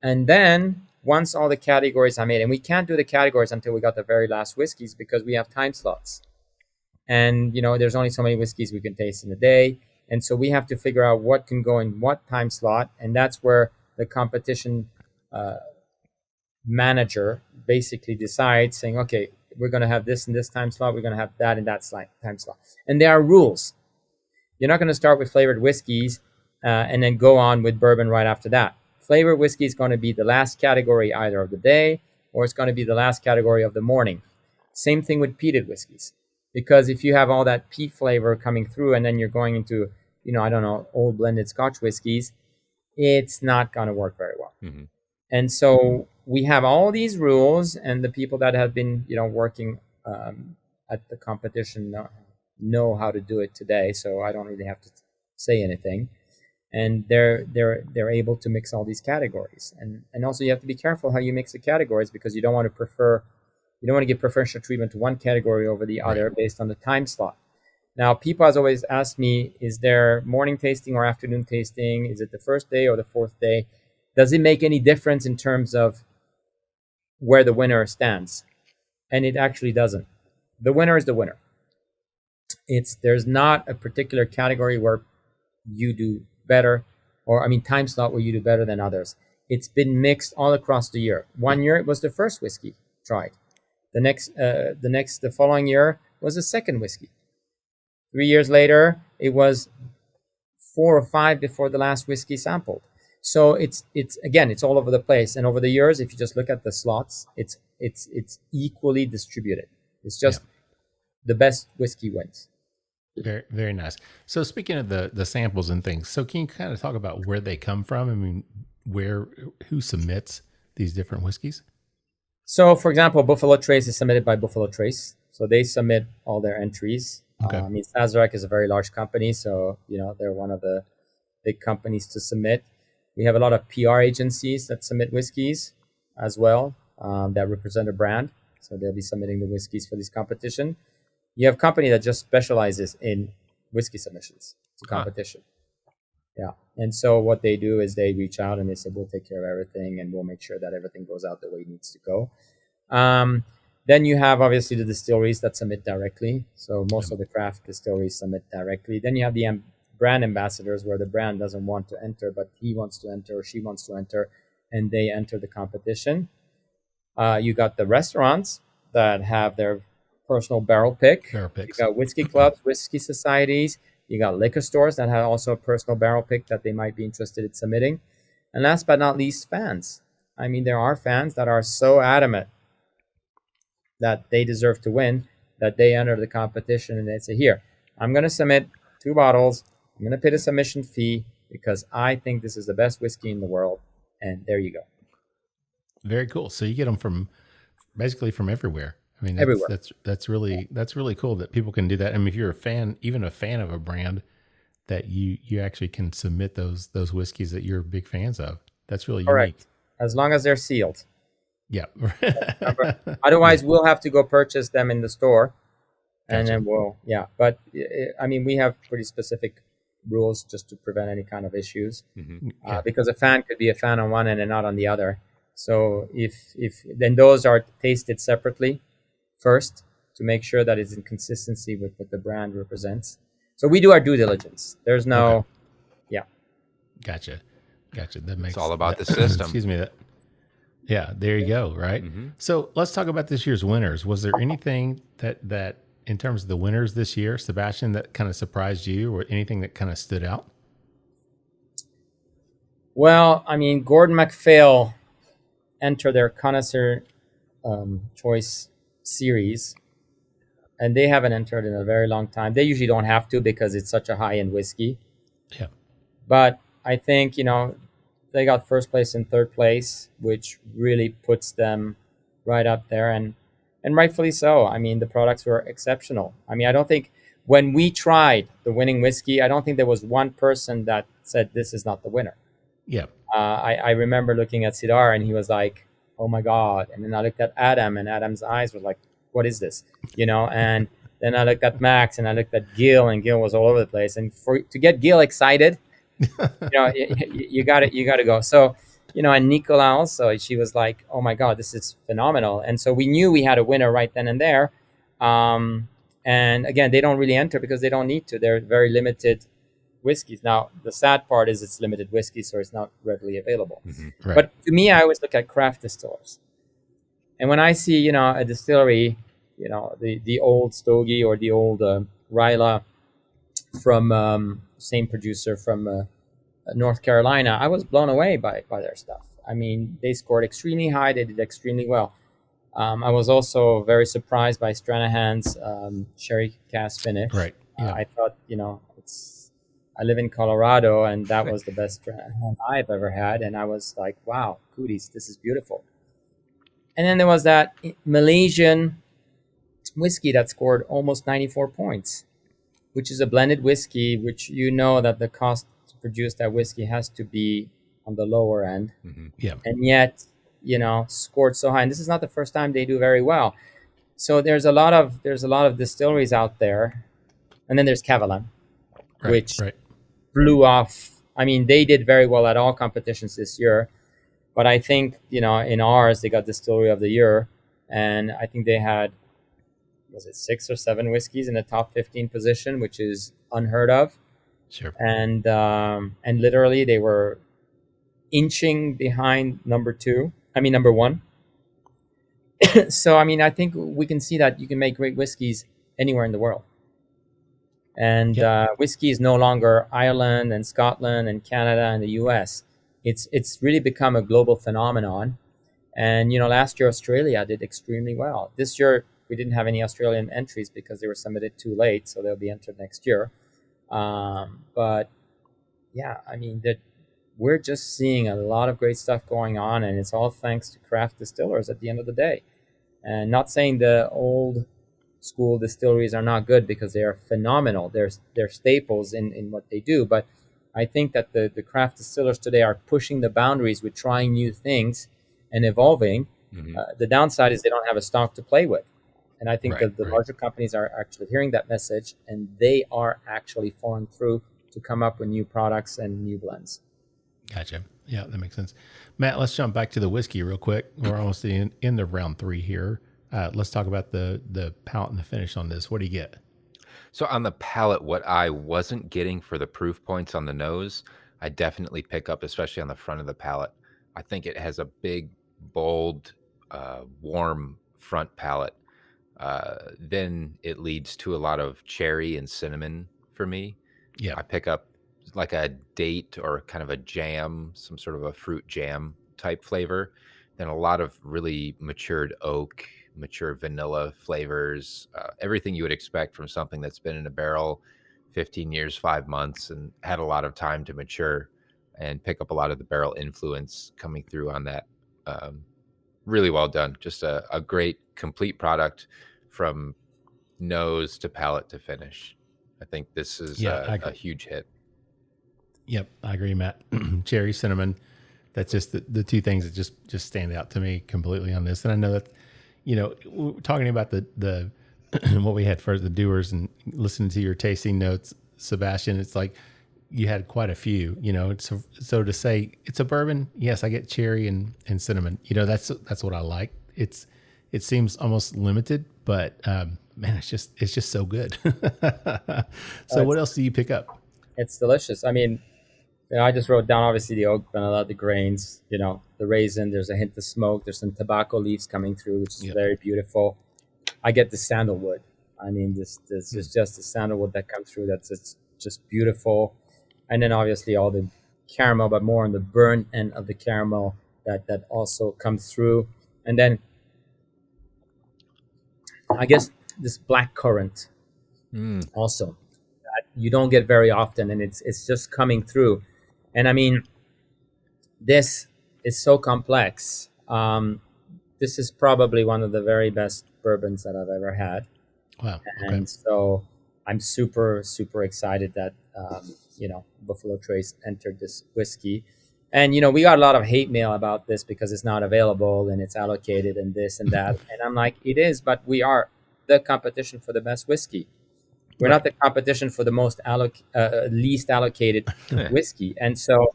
And then once all the categories are made, and we can't do the categories until we got the very last whiskeys because we have time slots. And, there's only so many whiskeys we can taste in a day. And so we have to figure out what can go in what time slot. And that's where the competition manager basically decides, saying, okay, we're going to have this in this time slot. We're going to have that in that time slot. And there are rules. You're not going to start with flavored whiskeys and then go on with bourbon right after that. Flavored whiskey is going to be the last category either of the day or it's going to be the last category of the morning. Same thing with peated whiskeys. Because if you have all that peat flavor coming through and then you're going into, old blended Scotch whiskeys, it's not going to work very well. Mm-hmm. And so we have all these rules, and the people that have been, working at the competition know how to do it today. So I don't really have to say anything. And they're able to mix all these categories. And also you have to be careful how you mix the categories because you don't want to give preferential treatment to one category over the other based on the time slot. Now, people has always asked me, is there morning tasting or afternoon tasting? Is it the first day or the 4th day? Does it make any difference in terms of where the winner stands? And it actually doesn't. The winner is the winner. There's not a particular category where you do better, time slot where you do better than others. It's been mixed all across the year. 1 year it was the first whiskey tried. The following year was the second whiskey. 3 years later, it was 4 or 5 before the last whiskey sampled. So it's all over the place. And over the years, if you just look at the slots, it's equally distributed. It's just the best whiskey wins. Very, very nice. So speaking of the samples and things, so can you kind of talk about where they come from? I mean, who submits these different whiskeys? So, for example, Buffalo Trace is submitted by Buffalo Trace. So they submit all their entries. Okay. Sazerac is a very large company, so they're one of the big companies to submit. We have a lot of PR agencies that submit whiskeys as well that represent a brand. So they'll be submitting the whiskeys for this competition. You have a company that just specializes in whiskey submissions to competition. Yeah. And so what they do is they reach out and they say, we'll take care of everything and we'll make sure that everything goes out the way it needs to go. Then you have obviously the distilleries that submit directly. So most of the craft distilleries submit directly. Then you have the brand ambassadors where the brand doesn't want to enter, but he wants to enter or she wants to enter, and they enter the competition. You got the restaurants that have their personal barrel pick. Barrel picks. You got whiskey clubs, whiskey societies. You got liquor stores that have also a personal barrel pick that they might be interested in submitting. And last but not least, fans. I mean, there are fans that are so adamant that they deserve to win that they enter the competition and they say, here, I'm going to submit 2 bottles. I'm going to pay the submission fee because I think this is the best whiskey in the world. And there you go. Very cool. So you get them from basically from everywhere. I mean, Everywhere. That's really cool that people can do that. I mean, if you're a fan, even a fan of a brand, that you actually can submit those whiskeys that you're big fans of. That's really Correct. unique. As long as they're sealed. Yeah. Otherwise, we'll have to go purchase them in the store. And Gotcha. then But I mean, we have pretty specific rules just to prevent any kind of issues. Okay. Because a fan could be a fan on one end and not on the other. So if then those are tasted separately first to make sure that it's in consistency with what the brand represents. So we do our due diligence. There's no, Gotcha. That makes It's all about that- the system. Excuse me. Yeah, there you go. Right. So let's talk about this year's winners. Was there anything that in terms of the winners this year, Sebastien, that kind of surprised you, or anything that kind of stood out? Well, I mean, Gordon MacPhail entered their connoisseur choice series, and they haven't entered in a very long time. They usually don't have to because it's such a high-end whiskey. Yeah. But I think, they got first place and third place, which really puts them right up there, and rightfully so. I mean, the products were exceptional. I mean, I don't think when we tried the winning whiskey, I don't think there was one person that said this is not the winner. Yeah. I remember looking at Sidar and he was like, oh my God. And then I looked at Adam and Adam's eyes were like, what is this? And then I looked at Max and I looked at Gil, and Gil was all over the place. And to get Gil excited, you got to go. So, and Nicola also, she was like, oh my God, this is phenomenal. And so we knew we had a winner right then and there. And again, they don't really enter because they don't need to. They're very limited whiskeys. Now, the sad part is it's limited whiskey, so it's not readily available. Right. But to me, I always look at craft distillers. And when I see, a distillery, the old Stogie or the old Ryla from same producer from North Carolina, I was blown away by their stuff. I mean, they scored extremely high. They did extremely well. I was also very surprised by Stranahan's sherry cask finish. Right. Yeah. I thought, I live in Colorado, and that was the best Stranahan I've ever had. And I was like, wow, cooties, this is beautiful. And then there was that Malaysian whiskey that scored almost 94 points, which is a blended whiskey, which that the cost to produce that whiskey has to be on the lower end. Yeah. And yet, scored so high. And this is not the first time they do very well. So there's a lot of distilleries out there. And then there's Cavalan, which blew off. I mean, they did very well at all competitions this year. But I think, in ours, they got Distillery of the Year. And I think they had, was it 6 or 7 whiskeys in the top 15 position, which is unheard of. Sure. And literally they were inching behind number 1. So, I mean, I think we can see that you can make great whiskeys anywhere in the world. And whiskey is no longer Ireland and Scotland and Canada and the US. It's really become a global phenomenon. And, last year Australia did extremely well. This year we didn't have any Australian entries because they were submitted too late, so they'll be entered next year. But yeah, I mean, we're just seeing a lot of great stuff going on, and it's all thanks to craft distillers at the end of the day. And not saying the old school distilleries are not good, because they are phenomenal. They're staples in what they do. But I think that the craft distillers today are pushing the boundaries with trying new things and evolving. The downside is they don't have a stock to play with. And I think that the larger companies are actually hearing that message, and they are actually following through to come up with new products and new blends. Gotcha. Yeah, that makes sense. Matt, let's jump back to the whiskey real quick. We're almost in the round 3 here. Let's talk about the palate and the finish on this. What do you get? So on the palate, what I wasn't getting for the proof points on the nose, I definitely pick up, especially on the front of the palate. I think it has a big, bold, warm front palate. Then it leads to a lot of cherry and cinnamon for me. Yeah. I pick up like a date or kind of a jam, some sort of a fruit jam type flavor. Then a lot of really matured oak, mature vanilla flavors, everything you would expect from something that's been in a barrel 15 years, 5 months, and had a lot of time to mature and pick up a lot of the barrel influence coming through on that. Really well done. Just a great complete product from nose to palate to finish. I think this is a huge hit. Yep, I agree, Matt. Cherry, cinnamon. That's just the two things that just stand out to me completely on this. And I know that, we're talking about the what we had first, the Dewars, and listening to your tasting notes, Sebastien, it's like you had quite a few, so to say it's a bourbon. Yes, I get cherry and cinnamon, that's what I like. It seems almost limited, but man, it's just so good. So what else do you pick up? It's delicious. I mean, I just wrote down obviously the oak, vanilla, the grains, the raisin. There's a hint of smoke. There's some tobacco leaves coming through, which is very beautiful. I get the sandalwood. I mean, this is just the sandalwood that comes through. It's just beautiful. And then obviously all the caramel, but more on the burnt end of the caramel that also comes through. And then I guess this black currant also that you don't get very often, and it's just coming through. And I mean, this is so complex. This is probably one of the very best bourbons that I've ever had. Wow. And so I'm super, super excited that, Buffalo Trace entered this whiskey. And, we got a lot of hate mail about this because it's not available and it's allocated and this and that. And I'm like, it is, but we are the competition for the best whiskey. We're not the competition for the most least allocated whiskey. And so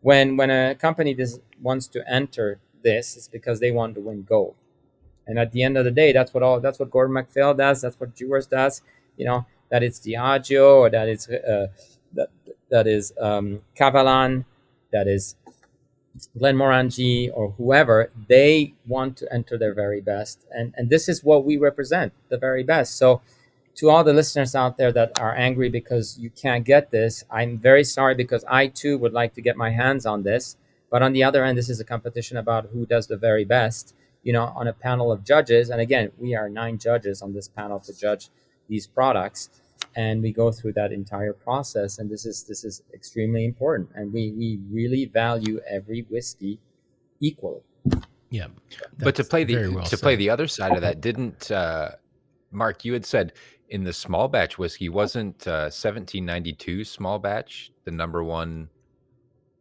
when a company wants to enter this, it's because they want to win gold. And at the end of the day, that's what Gordon MacPhail does. That's what Dewar's does. That it's Diageo, or that it's that is Cavalan, that is Glenmorangie, or whoever. They want to enter their very best, and this is what we represent, the very best. So, to all the listeners out there that are angry because you can't get this, I'm very sorry, because I too would like to get my hands on this. But on the other end, this is a competition about who does the very best, on a panel of judges. And again, we are 9 judges on this panel to judge these products. And we go through that entire process. And this is extremely important. And we really value every whiskey equally. Yeah. But to play the other side of that, didn't Mark, you had said in the small batch whiskey, wasn't 1792 small batch the number one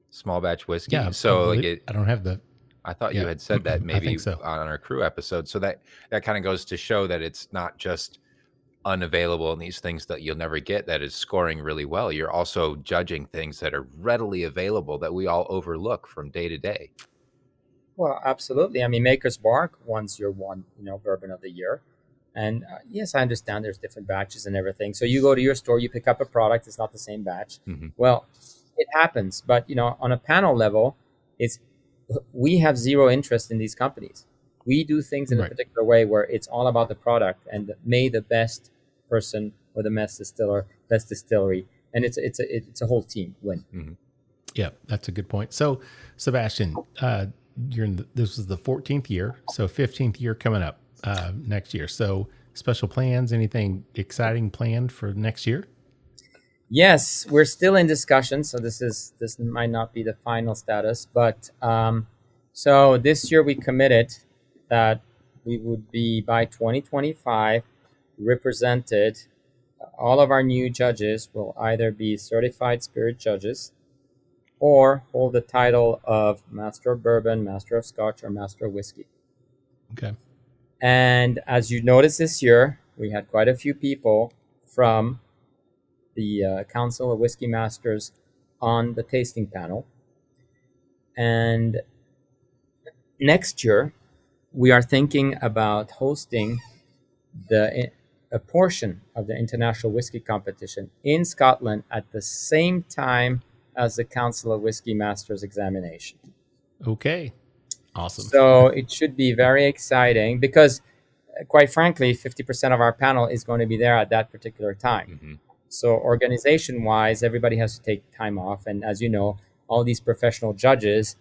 small batch whiskey? Yeah. So I don't have the. I thought you had said that maybe so. on our crew episode. So that kind of goes to show that it's not just unavailable in these things that you'll never get that is scoring really well. You're also judging things that are readily available that we all overlook from day to day. Well, absolutely. I mean, Maker's Mark once your one, bourbon of the year. And yes, I understand there's different batches and everything. So you go to your store, you pick up a product, it's not the same batch. Mm-hmm. Well, it happens. But, on a panel level, we have zero interest in these companies. We do things in a particular way where it's all about the product, and may the best person or the best distillery, and it's a whole team win. Mm-hmm. Yeah, that's a good point. So, Sebastien, this is the 14th year, so 15th year coming up next year. So, special plans? Anything exciting planned for next year? Yes, we're still in discussion, so this might not be the final status, but so this year we committed that we would be by 2025 represented. All of our new judges will either be certified spirit judges or hold the title of Master of Bourbon, Master of Scotch, or Master of Whiskey. Okay. And as you notice this year, we had quite a few people from the Council of Whiskey Masters on the tasting panel. And next year, we are thinking about hosting a portion of the International Whisky Competition in Scotland at the same time as the Council of Whiskey Masters examination. Okay. Awesome. So it should be very exciting because, quite frankly, 50% of our panel is going to be there at that particular time. Mm-hmm. So organization-wise, everybody has to take time off. And as you know, all these professional judges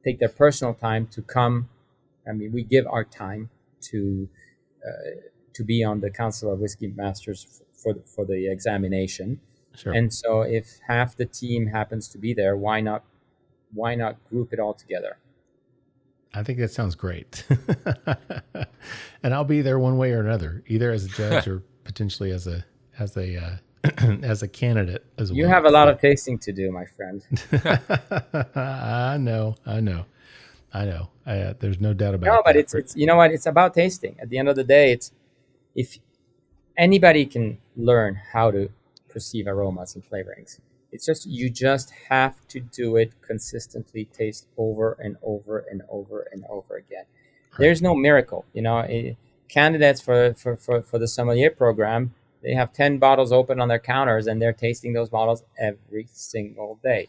take their personal time to come. I mean, we give our time to be on the Council of Whiskey Masters for the examination. Sure. And so if half the team happens to be there, why not group it all together? I think that sounds great. And I'll be there one way or another, either as a judge or potentially as a as a candidate as well. You have a lot of tasting to do, my friend. I know. There's no doubt about it. No, but it's you know what? It's about tasting. At the end of the day, it's if anybody can learn how to perceive aromas and flavorings. It's just you just have to do it consistently, taste over and over and over and over again. Right. There's no miracle, Candidates for the sommelier program, they have 10 bottles open on their counters and they're tasting those bottles every single day.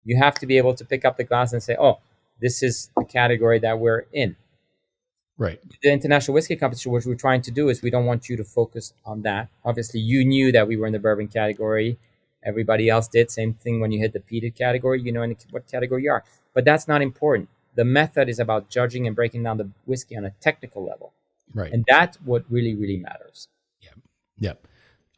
You have to be able to pick up the glass and say, "Oh, this is the category that we're in." Right. The International Whisky Competition, what we're trying to do is we don't want you to focus on that. Obviously, you knew that we were in the bourbon category. Everybody else did. Same thing when you hit the peated category, in what category you are. But that's not important. The method is about judging and breaking down the whiskey on a technical level. Right. And that's what really, really matters. Yep.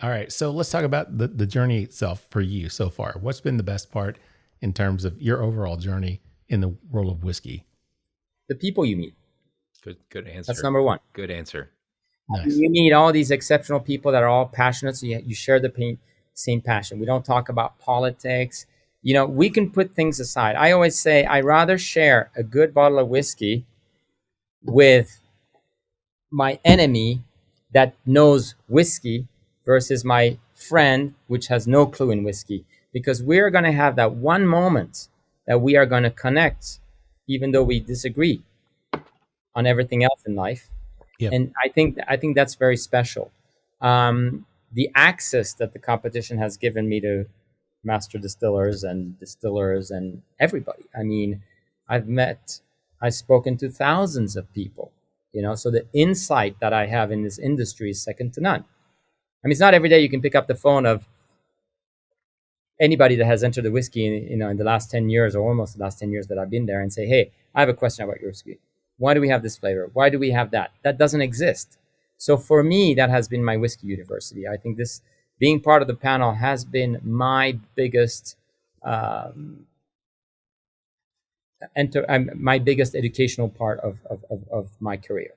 All right. So let's talk about the journey itself for you so far. What's been the best part in terms of your overall journey in the world of whiskey? The people you meet. Good answer. That's number one. Good answer. Nice. You meet all these exceptional people that are all passionate, so you share the same passion. We don't talk about politics. We can put things aside. I always say I'd rather share a good bottle of whiskey with my enemy that knows whiskey versus my friend which has no clue in whiskey, because we're going to have that one moment that we are going to connect even though we disagree on everything else in life. Yep. And I think that's very special. The access that the competition has given me to master distillers and everybody. I mean, I've spoken to thousands of people, so the insight that I have in this industry is second to none. I mean, it's not every day you can pick up the phone of anybody that has entered the whiskey in the last 10 years or almost the last 10 years that I've been there and say, "Hey, I have a question about your whiskey. Why do we have this flavor? Why do we have that?" That doesn't exist. So for me, that has been my whiskey university. I think this being part of the panel has been my biggest my biggest educational part of my career.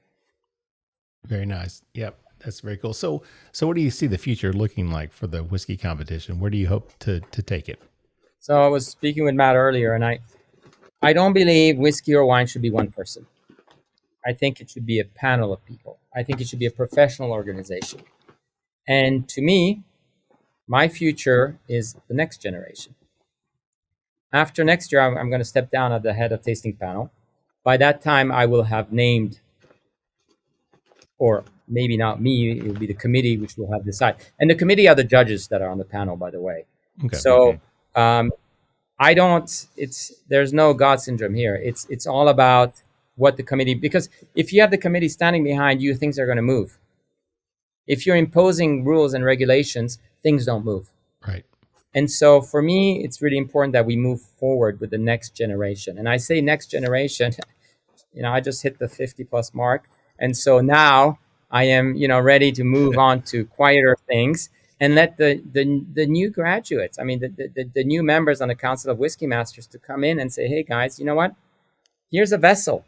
Very nice. Yep. That's very cool. So what do you see the future looking like for the whiskey competition? Where do you hope to take it? So I was speaking with Matt earlier, and I don't believe whiskey or wine should be one person. I think it should be a panel of people. I think it should be a professional organization. And to me, my future is the next generation. After next year, I'm going to step down at the head of tasting panel. By that time, I will have named, or maybe not me, it will be the committee which will have decided. And the committee are the judges that are on the panel, by the way. Okay. So there's no God syndrome here. It's all about what the committee, because if you have the committee standing behind you, things are going to move. If you're imposing rules and regulations, things don't move. Right. And so for me, it's really important that we move forward with the next generation. And I say next generation, I just hit the 50 plus mark. And so now I am, ready to move on to quieter things and let the new graduates, the new members on the Council of Whiskey Masters to come in and say, "Hey guys, you know what? Here's a vessel.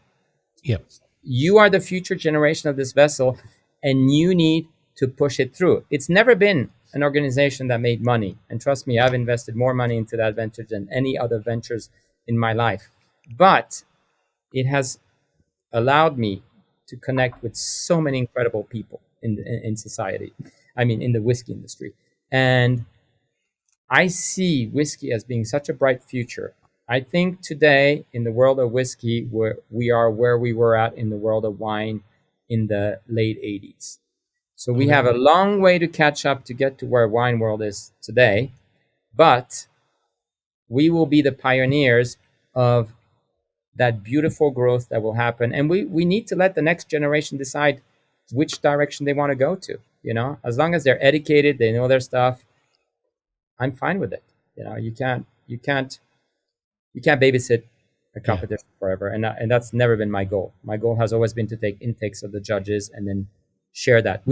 Yep. You are the future generation of this vessel, and you need to push it through." It's never been an organization that made money. And trust me, I've invested more money into that venture than any other ventures in my life. But it has allowed me to connect with so many incredible people in society. in the whiskey industry. And I see whiskey as being such a bright future. I think today in the world of whiskey, we are where we were at in the world of wine in the late 80s. So we have a long way to catch up to get to where wine world is today, but we will be the pioneers of that beautiful growth that will happen. And we need to let the next generation decide which direction they want to go to. As long as they're educated, they know their stuff, I'm fine with it. You can't babysit a competition forever. And that's never been my goal. My goal has always been to take intakes of the judges and then share that.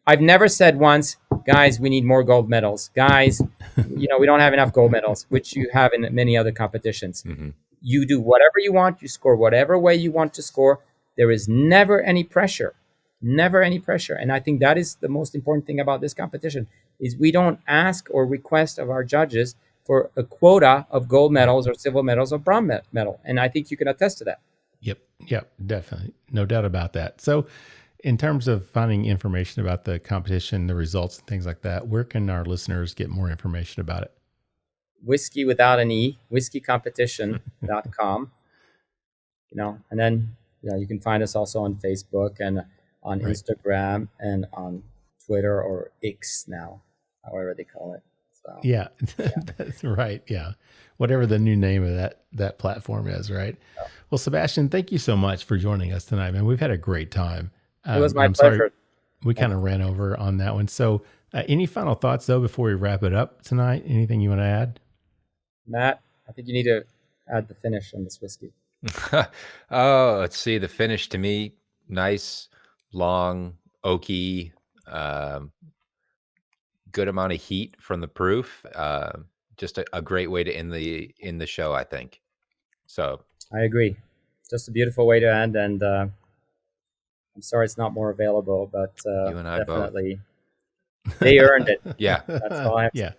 I've never said once, guys, we need more gold medals. Guys, we don't have enough gold medals, which you have in many other competitions. Mm-hmm. You do whatever you want. You score whatever way you want to score. There is never any pressure. Never any pressure. And I think that is the most important thing about this competition is we don't ask or request of our judges for a quota of gold medals or silver medals or bronze medal. And I think you can attest to that. Yep, definitely. No doubt about that. So in terms of finding information about the competition, the results and things like that, where can our listeners get more information about it? Whiskey without an E, whiskeycompetition.com. And then you can find us also on Facebook and on Instagram and on Twitter or X now, however they call it. So, yeah, that's right. Yeah. Whatever the new name of that platform is, right? Yeah. Well, Sebastien, thank you so much for joining us tonight, man. We've had a great time. It was my pleasure. Sorry, we kind of ran over on that one. So any final thoughts, though, before we wrap it up tonight? Anything you want to add? Matt, I think you need to add the finish on this whiskey. Oh, let's see. The finish to me, nice, long, oaky, good amount of heat from the proof. Just a great way to end the show, I think. So I agree. Just a beautiful way to end, and I'm sorry it's not more available, but you and I definitely both. They earned it. Yeah, that's all I have to say. Yeah,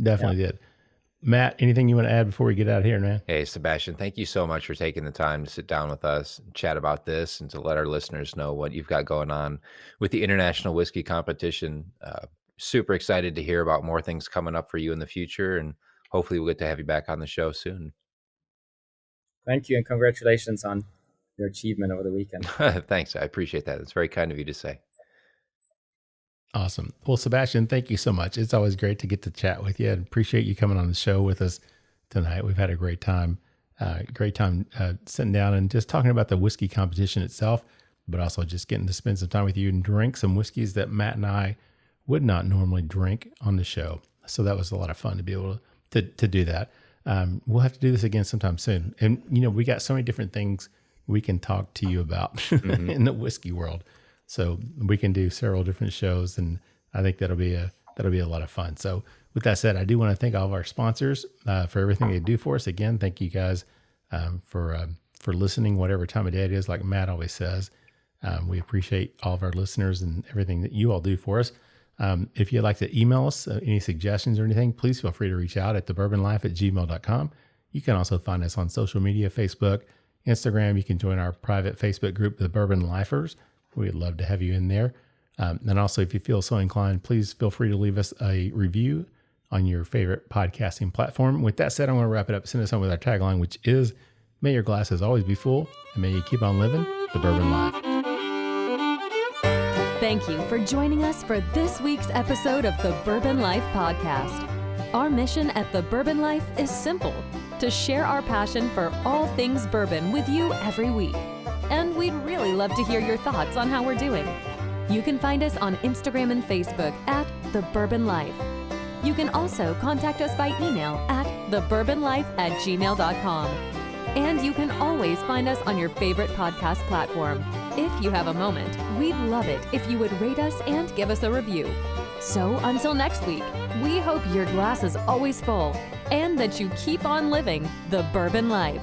definitely did. Matt, anything you want to add before we get out of here, man? Hey, Sebastien, thank you so much for taking the time to sit down with us and chat about this and to let our listeners know what you've got going on with the International Whisky Competition. Super excited to hear about more things coming up for you in the future, and hopefully we'll get to have you back on the show soon. Thank you, and congratulations on your achievement over the weekend. Thanks. I appreciate that. It's very kind of you to say. Awesome. Well, Sebastien, thank you so much. It's always great to get to chat with you. I appreciate you coming on the show with us tonight. We've had a great time sitting down and just talking about the whiskey competition itself, but also just getting to spend some time with you and drink some whiskeys that Matt and I would not normally drink on the show. So that was a lot of fun to be able to do that. We'll have to do this again sometime soon. And, we got so many different things we can talk to you about in the whiskey world. So we can do several different shows, and I think that'll be a lot of fun. So with that said, I do want to thank all of our sponsors for everything they do for us. Again, thank you guys for listening, whatever time of day it is. Like Matt always says, we appreciate all of our listeners and everything that you all do for us. If you'd like to email us any suggestions or anything, please feel free to reach out at thebourbonlife@gmail.com. You can also find us on social media, Facebook, Instagram. You can join our private Facebook group, The Bourbon Lifers. We'd love to have you in there. And also, if you feel so inclined, please feel free to leave us a review on your favorite podcasting platform. With that said, I'm going to wrap it up. Send us on with our tagline, which is, may your glasses always be full, and may you keep on living the bourbon life. Thank you for joining us for this week's episode of the Bourbon Life Podcast. Our mission at the Bourbon Life is simple: to share our passion for all things bourbon with you every week. And we'd really love to hear your thoughts on how we're doing. You can find us on Instagram and Facebook at The Bourbon Life. You can also contact us by email at thebourbonlife@gmail.com. And you can always find us on your favorite podcast platform. If you have a moment, we'd love it if you would rate us and give us a review. So until next week, we hope your glass is always full and that you keep on living the bourbon life.